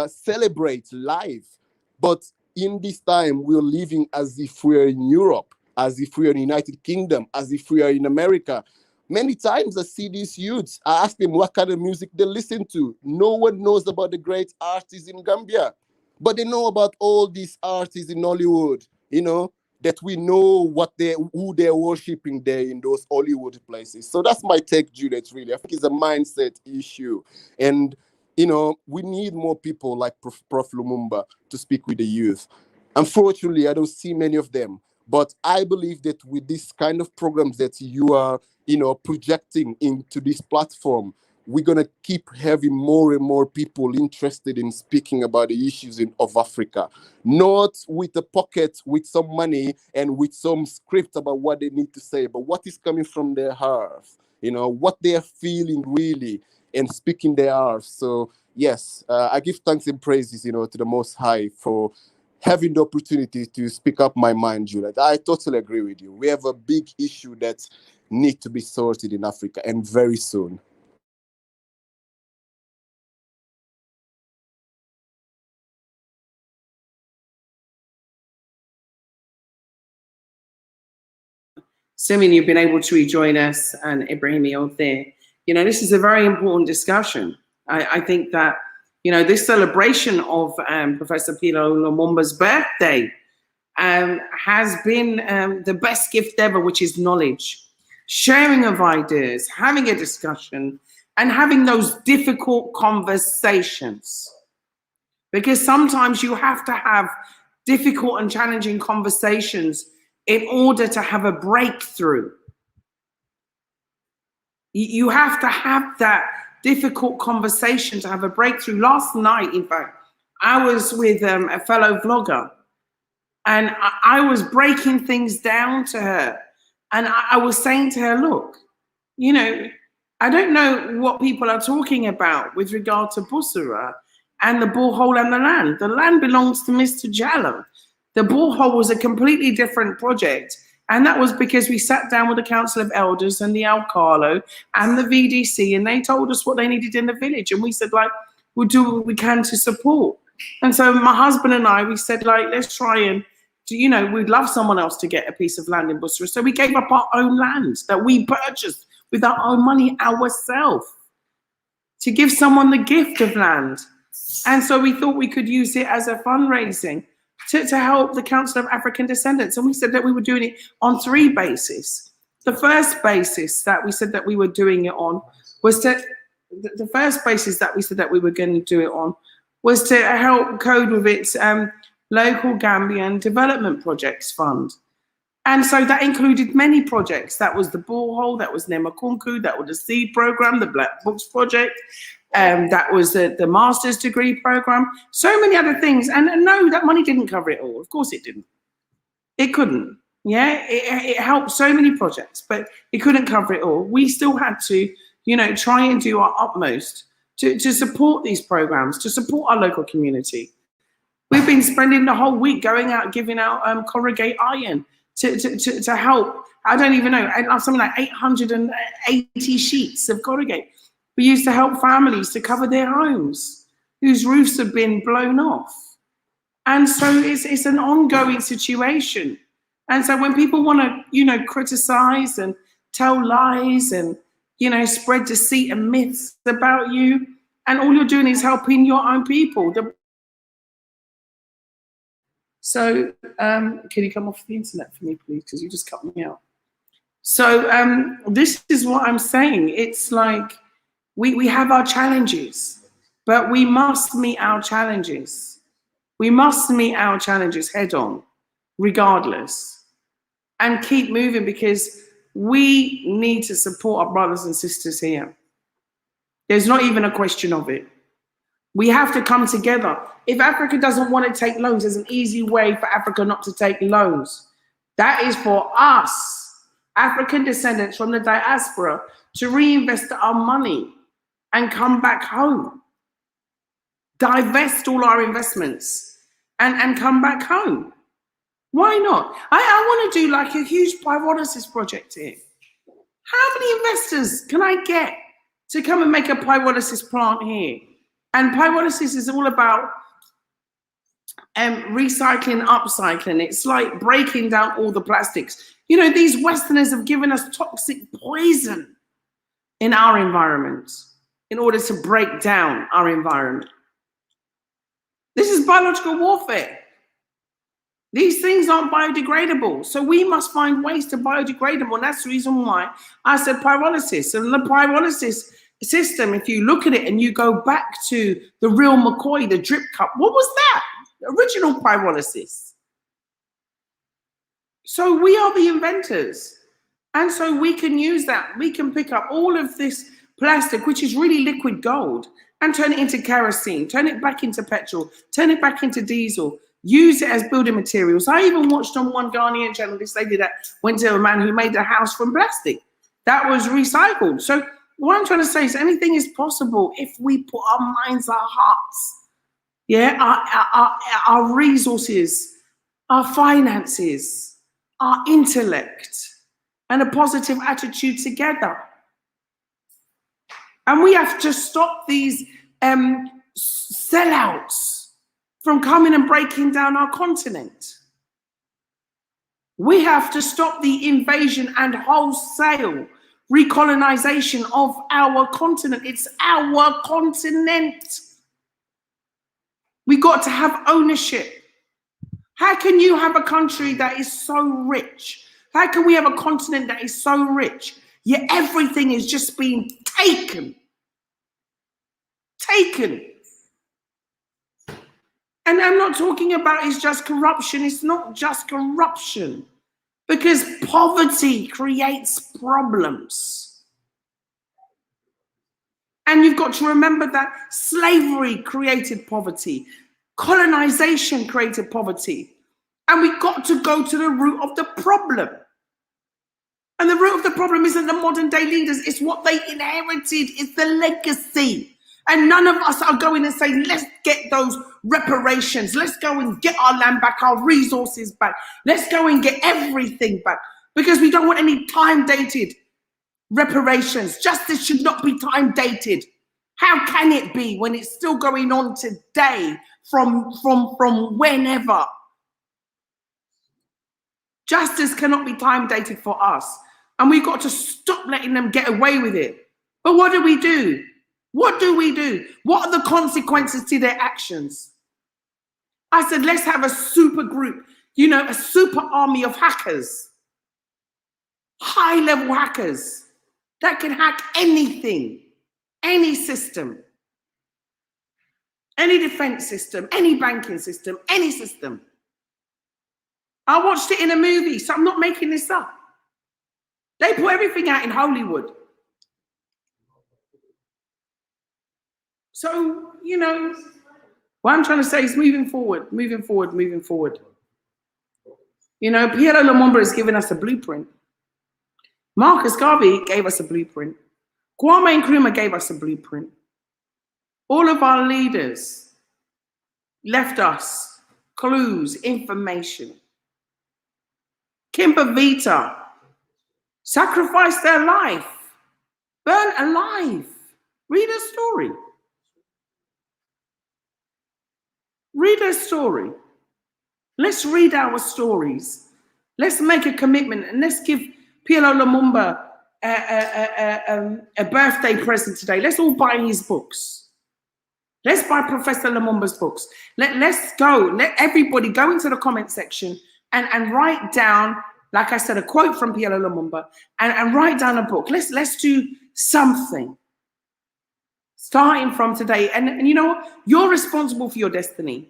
celebrate life. But in this time, we're living as if we're in Europe, as if we're in the United Kingdom, as if we are in America. Many times I see these youths, I ask them what kind of music they listen to. No one knows about the great artists in Gambia, but they know about all these artists in Hollywood, that we know who they're worshiping there in those Hollywood places. So that's my take, Juliet, really. I think it's a mindset issue. And, we need more people like Prof. Lumumba to speak with the youth. Unfortunately, I don't see many of them. But I believe that with this kind of programs that you are, projecting into this platform, we're going to keep having more and more people interested in speaking about the issues of Africa. Not with a pocket, with some money and with some script about what they need to say, but what is coming from their heart, what they are feeling really and speaking their heart. So, yes, I give thanks and praises, to the Most High for having the opportunity to speak up my mind, Juliet. I totally agree with you. We have a big issue that needs to be sorted in Africa, and very soon. Assuming you've been able to rejoin us, and Ibrahim out there, this is a very important discussion. I think that, this celebration of Professor PLO Lumumba's birthday has been the best gift ever, which is knowledge, sharing of ideas, having a discussion, and having those difficult conversations. Because sometimes you have to have difficult and challenging conversations in order to have a breakthrough. You have to have that difficult conversation to have a breakthrough. Last night, in fact, I was with a fellow vlogger, and I was breaking things down to her. And I was saying to her, look, I don't know what people are talking about with regard to Busura and the borehole and the land. The land belongs to Mr. Jallo. The borehole was a completely different project. And that was because we sat down with the Council of Elders and the Alcalo and the VDC, and they told us what they needed in the village. And we said, like, we'll do what we can to support. And so my husband and I, we said, like, let's try and, you know, we'd love someone else to get a piece of land in Busra. So we gave up our own land that we purchased with our own money ourselves to give someone the gift of land. And so we thought we could use it as a fundraising to help the Council of African Descendants. And we said that we were doing it on 3 bases. The first basis that we said that we were doing it on was to, the first basis that we said that we were going to do it on was to help Code with its local Gambian development projects fund. And so that included many projects. That was the borehole, that was Nemakunku, that was the seed program, the Black Books project, that was the master's degree program, so many other things. And no, that money didn't cover it all. Of course it didn't. It couldn't. Yeah, it helped so many projects, but it couldn't cover it all. We still had to, you know, try and do our utmost to support these programs, to support our local community. We've been spending the whole week going out, giving out corrugate iron to help. I don't even know, something like 880 sheets of corrugate. We used to help families to cover their homes whose roofs have been blown off. And so it's an ongoing situation. And so when people want to, you know, criticize and tell lies and, you know, spread deceit and myths about you, and all you're doing is helping your own people. So can you come off the internet for me, please? Because you just cut me out. So this is what I'm saying. It's like we have our challenges, but we must meet our challenges. We must meet our challenges head on, regardless, and keep moving, because we need to support our brothers and sisters here. There's not even a question of it. We have to come together. If Africa doesn't want to take loans, there's an easy way for Africa not to take loans. That is for us, African descendants from the diaspora, to reinvest our money and come back home. Divest all our investments and come back home. Why not? I want to do like a huge pyrolysis project here. How many investors can I get to come and make a pyrolysis plant here? And pyrolysis is all about recycling, upcycling. It's like breaking down all the plastics. You know, these Westerners have given us toxic poison in our environment in order to break down our environment. This is biological warfare. These things aren't biodegradable. So we must find ways to biodegrade them. And that's the reason why I said pyrolysis. And the pyrolysis system, if you look at it and you go back to the real McCoy, the drip cup, what was that? The original pyrolysis. So we are the inventors. And so we can use that. We can pick up all of this plastic, which is really liquid gold, and turn it into kerosene, turn it back into petrol, turn it back into diesel, use it as building materials. I even watched on one Ghanaian channel this lady that went to a man who made a house from plastic that was recycled. So what I'm trying to say is anything is possible if we put our minds, our hearts, yeah, our resources, our finances, our intellect, and a positive attitude together. And we have to stop these sellouts from coming and breaking down our continent. We have to stop the invasion and wholesale recolonization of our continent. It's our continent. We got to have ownership. How can you have a country that is so rich? How can we have a continent that is so rich, yet everything is just being taken? And I'm not talking about it's just corruption. It's not just corruption, because poverty creates problems. And you've got to remember that slavery created poverty. Colonization created poverty. And we've got to go to the root of the problem. And the root of the problem isn't the modern day leaders. It's what they inherited. It's the legacy. And none of us are going and saying, let's get those reparations. Let's go and get our land back, our resources back. Let's go and get everything back, because we don't want any time-dated reparations. Justice should not be time-dated. How can it be when it's still going on today from whenever? Justice cannot be time-dated for us. And we've got to stop letting them get away with it. But what do we do? What do we do? What are the consequences to their actions? I said, let's have a super group, you know, a super army of hackers, high-level hackers that can hack anything, any system, any defense system, any banking system, any system. I watched it in a movie, so I'm not making this up. They put everything out in Hollywood. So, you know, what I'm trying to say is moving forward, moving forward, moving forward. You know, PLO Lumumba has given us a blueprint. Marcus Garvey gave us a blueprint. Kwame Nkrumah gave us a blueprint. All of our leaders left us clues, information. Kimber Vita sacrificed their life, burnt alive. Read a story. Read a story. Let's read our stories. Let's make a commitment, and let's give PLO Lumumba a birthday present today. Let's all buy his books. Let's buy Professor Lumumba's books. Let's go. Let everybody go into the comment section and write down, like I said, a quote from PLO Lumumba, and write down a book. Let's do something starting from today. And you know what? You're responsible for your destiny.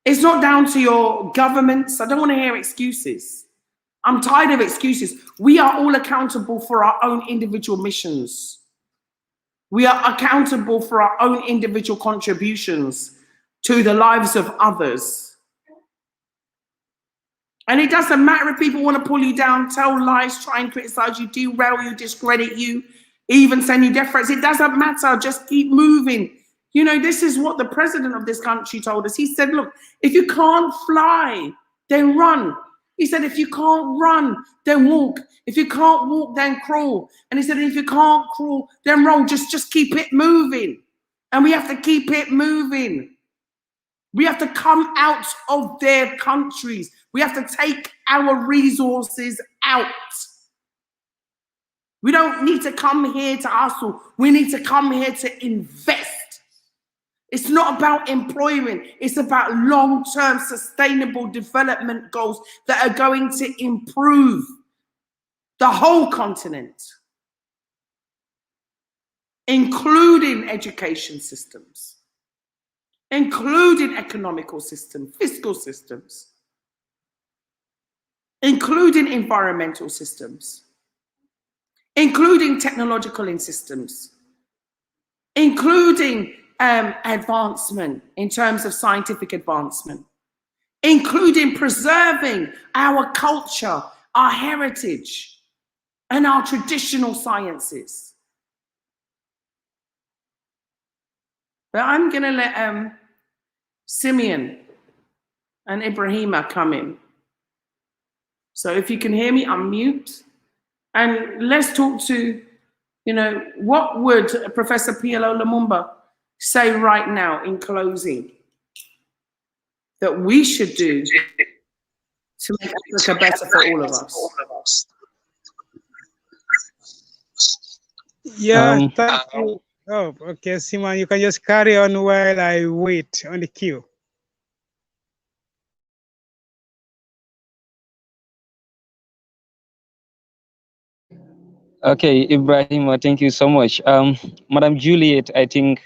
It's not down to your governments. I don't want to hear excuses. I'm tired of excuses. We are all accountable for our own individual missions. We are accountable for our own individual contributions to the lives of others. And it doesn't matter if people want to pull you down, tell lies, try and criticize you, derail you, discredit you, even send you death threats. It doesn't matter. Just keep moving. You know, this is what the president of this country told us. He said, look, if you can't fly, then run. He said, if you can't run, then walk. If you can't walk, then crawl. And he said, if you can't crawl, then roll. Just keep it moving. And we have to keep it moving. We have to come out of their countries. We have to take our resources out. We don't need to come here to hustle. We need to come here to invest. It's not about employment. It's about long-term sustainable development goals that are going to improve the whole continent, including education systems, including economical systems, fiscal systems, including environmental systems, including technological systems, including advancement in terms of scientific advancement, including preserving our culture, our heritage, and our traditional sciences. But I'm going to let Simeon and Ibrahima come in. So if you can hear me, unmute. And let's talk to, you know, what would Professor PLO Lumumba say right now in closing that we should do to make Africa better for all of us? Yeah, thank you. Oh, okay, Simon, you can just carry on while I wait on the queue. Okay, Ibrahim, thank you so much. Madam Juliet, I think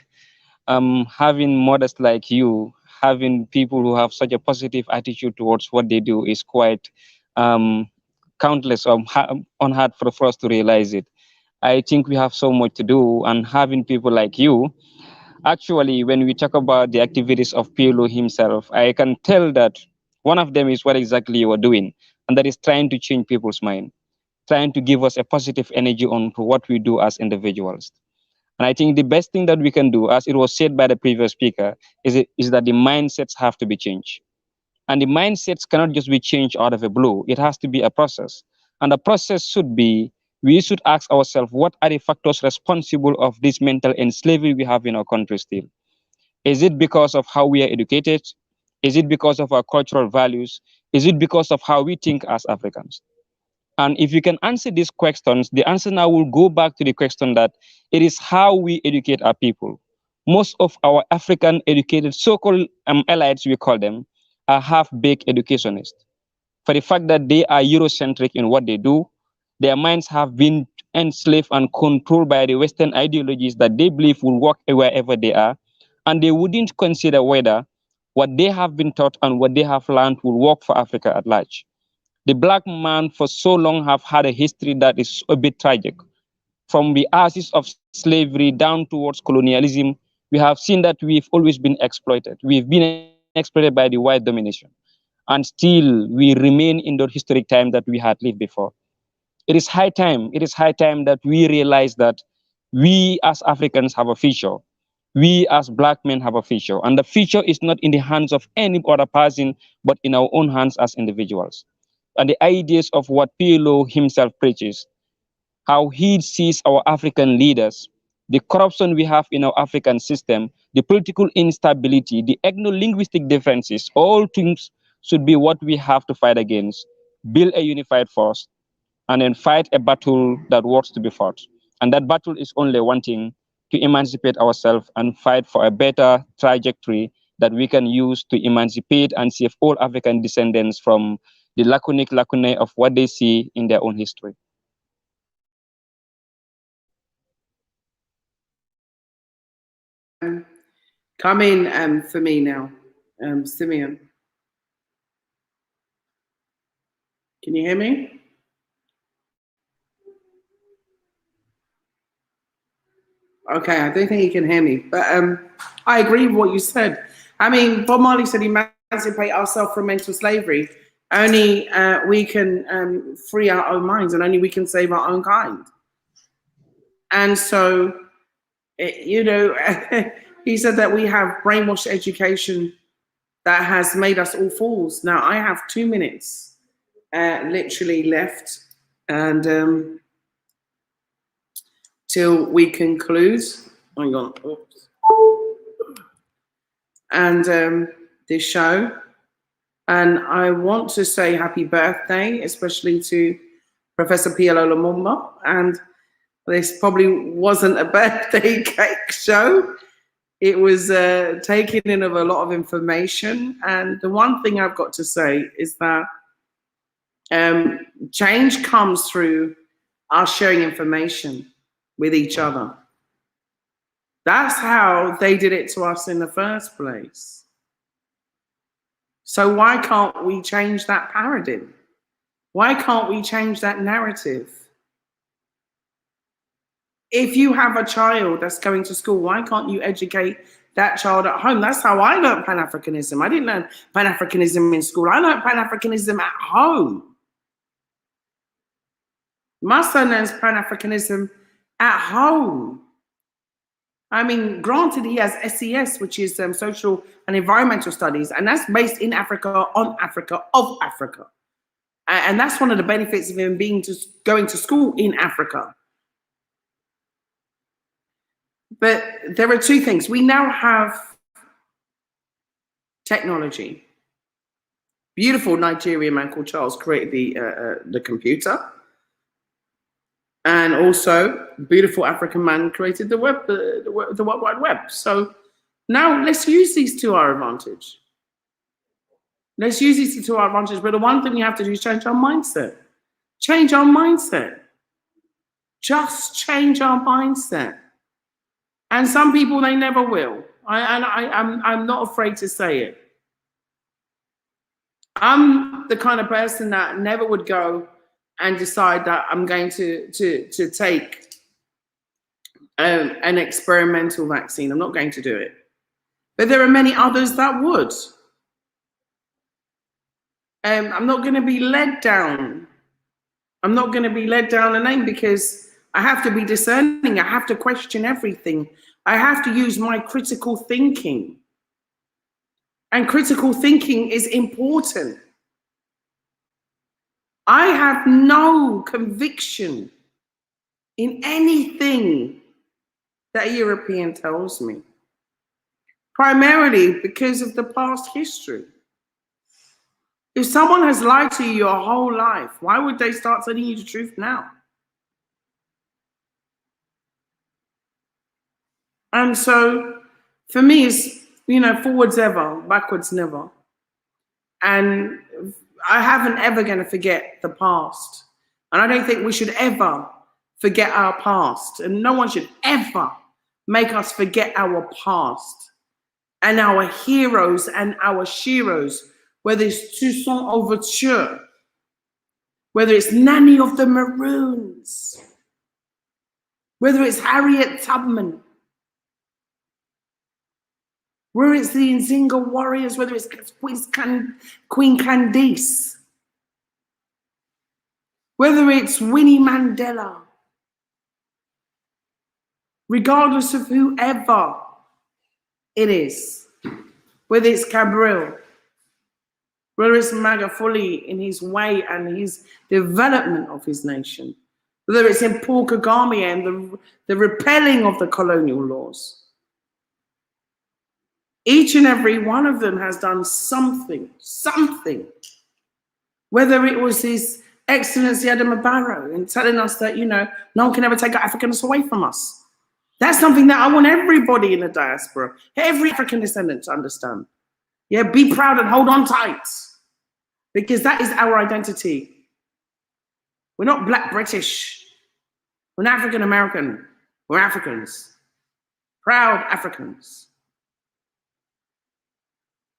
having modest like you, having people who have such a positive attitude towards what they do is quite countless on hard for us to realize it. I think we have so much to do, and having people like you, actually, when we talk about the activities of PLO himself, I can tell that one of them is what exactly you are doing, and that is trying to change people's mind, trying to give us a positive energy on what we do as individuals. And I think the best thing that we can do, as it was said by the previous speaker, is that the mindsets have to be changed. And the mindsets cannot just be changed out of a blue. It has to be a process. And the process should be, we should ask ourselves, what are the factors responsible of this mental enslavement we have in our country still? Is it because of how we are educated? Is it because of our cultural values? Is it because of how we think as Africans? And if you can answer these questions, the answer now will go back to the question that it is how we educate our people. Most of our African educated so-called elites, we call them, are half-baked educationists. For the fact that they are Eurocentric in what they do, their minds have been enslaved and controlled by the Western ideologies that they believe will work wherever they are, and they wouldn't consider whether what they have been taught and what they have learned will work for Africa at large. The black man for so long have had a history that is a bit tragic. From the ashes of slavery down towards colonialism, we have seen that we've always been exploited. We've been exploited by the white domination. And still, we remain in the historic time that we had lived before. It is high time that we realize that we as Africans have a future. We as black men have a future. And the future is not in the hands of any other person, but in our own hands as individuals. And the ideas of what PLO himself preaches, how he sees our African leaders, the corruption we have in our African system, the political instability, the ethno-linguistic differences, all things should be what we have to fight against, build a unified force, and then fight a battle that works to be fought. And that battle is only one thing, to emancipate ourselves and fight for a better trajectory that we can use to emancipate and save all African descendants from the lacunae of what they see in their own history. Come in for me now, Simeon. Can you hear me? Okay, I don't think you can hear me, but I agree with what you said. I mean, Bob Marley said emancipate ourselves from mental slavery. Only we can free our own minds, and only we can save our own kind. And so, you know, he said that we have brainwashed education that has made us all fools. Now, I have 2 minutes literally left, and till we conclude. Hang on. Oops. And this show. And I want to say happy birthday, especially to Professor PLO Lumumba. And this probably wasn't a birthday cake show. It was taking in of a lot of information. And the one thing I've got to say is that change comes through us sharing information with each other. That's how they did it to us in the first place. So why can't we change that paradigm? Why can't we change that narrative? If you have a child that's going to school, why can't you educate that child at home? That's how I learned Pan-Africanism. I didn't learn Pan-Africanism in school. I learned Pan-Africanism at home. My son learns Pan-Africanism at home. I mean, granted, he has SES, which is social and environmental studies, and that's based in Africa, on Africa, of Africa. And that's one of the benefits of him going to school in Africa. But there are two things. We now have technology. Beautiful Nigerian man called Charles created the computer. And also, beautiful African man created the web, the World Wide Web. So now let's use these to our advantage. Let's use these to our advantage. But the one thing we have to do is change our mindset. Change our mindset. Just change our mindset. And some people, they never will. I'm not afraid to say it. I'm the kind of person that never would go and decide that I'm going to take an experimental vaccine. I'm not going to do it. But there are many others that would. I'm not going to be led down. I'm not going to be led down a lane because I have to be discerning. I have to question everything. I have to use my critical thinking. And critical thinking is important. I have no conviction in anything that a European tells me, primarily because of the past history. If someone has lied to you your whole life, why would they start telling you the truth now? And so for me, it's, forwards ever, backwards never. And I haven't ever going to forget the past. And I don't think we should ever forget our past. And no one should ever make us forget our past and our heroes and our sheroes, whether it's Toussaint Overture, whether it's Nanny of the Maroons, whether it's Harriet Tubman, whether it's the Nzinga warriors, whether it's Queen Candice, whether it's Winnie Mandela, regardless of whoever it is, whether it's Cabral, whether it's Magufuli in his way and his development of his nation, whether it's in Paul Kagame and the repelling of the colonial laws. Each and every one of them has done something. Whether it was His Excellency Adama Barrow in telling us that, no one can ever take our Africanness away from us. That's something that I want everybody in the diaspora, every African descendant to understand. Yeah, be proud and hold on tight, because that is our identity. We're not Black British. We're not African American. We're Africans. Proud Africans.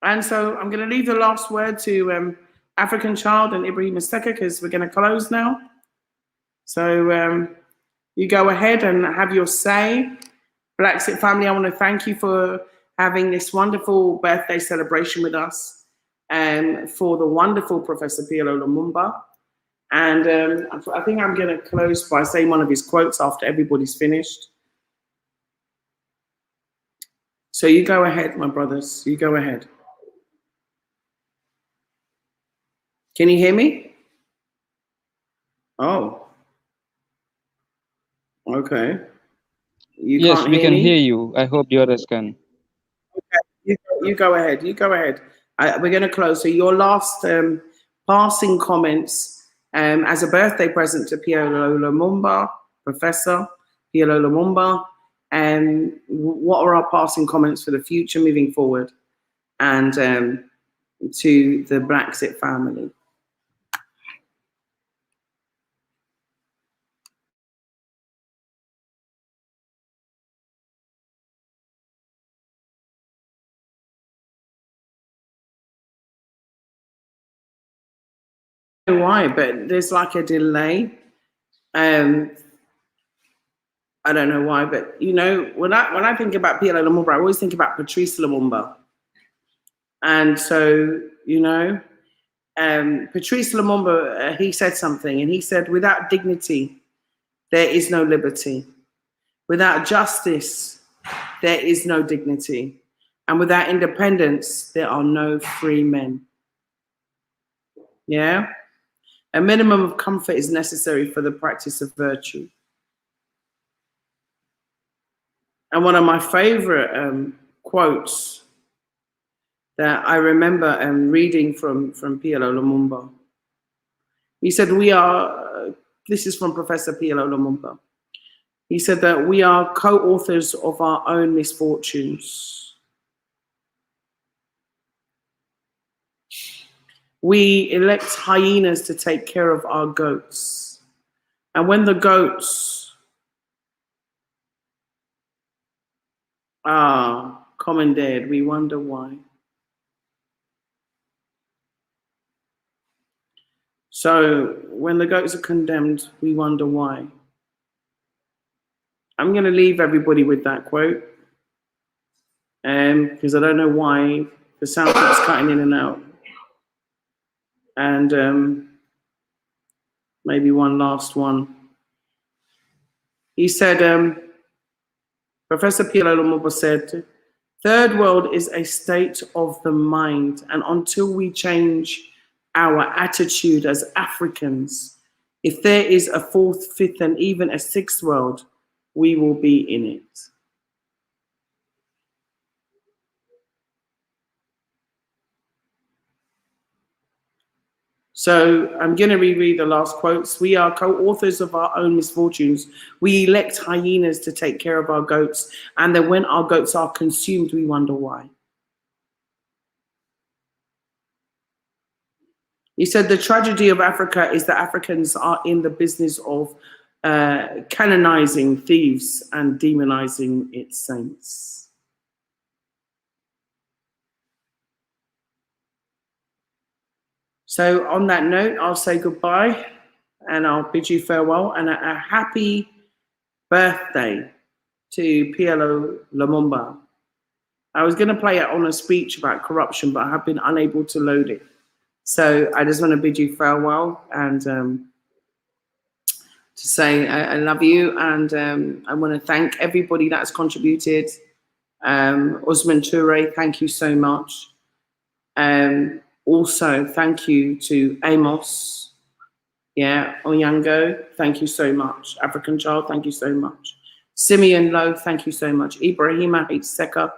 And so I'm going to leave the last word to African Child and Ibrahim Masteka, because we're going to close now. So you go ahead and have your say. Bla Xit family, I want to thank you for having this wonderful birthday celebration with us, and for the wonderful Professor PLO Lumumba. And I think I'm going to close by saying one of his quotes after everybody's finished. So you go ahead, my brothers. You go ahead. Can you hear me? Oh. Okay. Yes, we can hear you. I hope the others can. Okay. You go ahead. You go ahead. We're going to close. So your last passing comments as a birthday present to PLO Lumumba, Professor PLO Lumumba, and what are our passing comments for the future moving forward, and to the Bla Xit family? Why, but there's like a delay. I don't know why, but when I think about PLO Lumumba, I always think about Patrice Lumumba. And so, Patrice Lumumba, he said something, and he said, without dignity, there is no liberty. Without justice, there is no dignity. And without independence, there are no free men. Yeah? A minimum of comfort is necessary for the practice of virtue. And one of my favorite quotes that I remember reading from PLO Lumumba, he said, this is from Professor PLO Lumumba. He said that we are co-authors of our own misfortunes. We elect hyenas to take care of our goats. And when the goats are commandeered, we wonder why. So when the goats are condemned, we wonder why. I'm going to leave everybody with that quote, because I don't know why the sound keeps cutting in and out. And maybe one last one. He said, Professor PLO Lumumba said, third world is a state of the mind, and until we change our attitude as Africans, if there is a fourth, fifth, and even a sixth world, we will be in it. So I'm going to reread the last quotes. We are co-authors of our own misfortunes. We elect hyenas to take care of our goats, and then when our goats are consumed, we wonder why. He said the tragedy of Africa is that Africans are in the business of canonizing thieves and demonizing its saints. So on that note, I'll say goodbye and I'll bid you farewell, and a happy birthday to PLO Lumumba. I was going to play it on a speech about corruption, but I have been unable to load it. So I just want to bid you farewell and to say I love you, and I want to thank everybody that's contributed. Usman Toure, thank you so much. Also, thank you to Amos, Onyango, thank you so much. African Child, thank you so much. Simeon Lowe, thank you so much. Ibrahima H. Seka,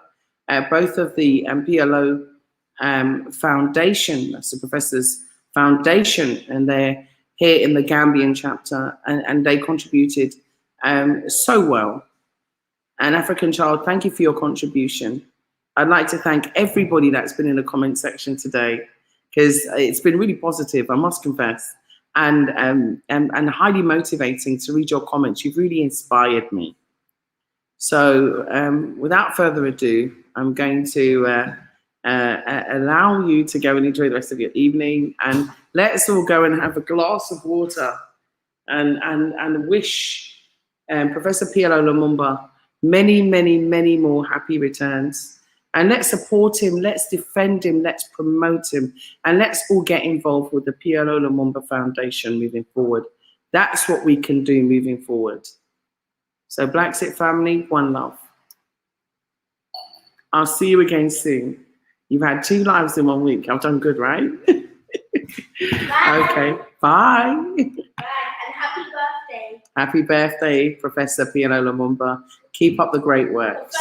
both of the PLO Foundation, that's the Professor's Foundation, and they're here in the Gambian chapter, and they contributed so well. And African Child, thank you for your contribution. I'd like to thank everybody that's been in the comment section today, because it's been really positive, I must confess, and highly motivating to read your comments. You've really inspired me. So without further ado, I'm going to allow you to go and enjoy the rest of your evening, and let's all go and have a glass of water and wish Professor PLO Lumumba many, many, many more happy returns. And let's support him, let's defend him, let's promote him, and let's all get involved with the PLO Lumumba Foundation moving forward. That's what we can do moving forward. So Bla Xit family, one love. I'll see you again soon. You've had 2 lives in 1 week. I've done good, right? Bye. Okay, bye. Bye, and happy birthday. Happy birthday, Professor PLO Lumumba. Keep up the great work.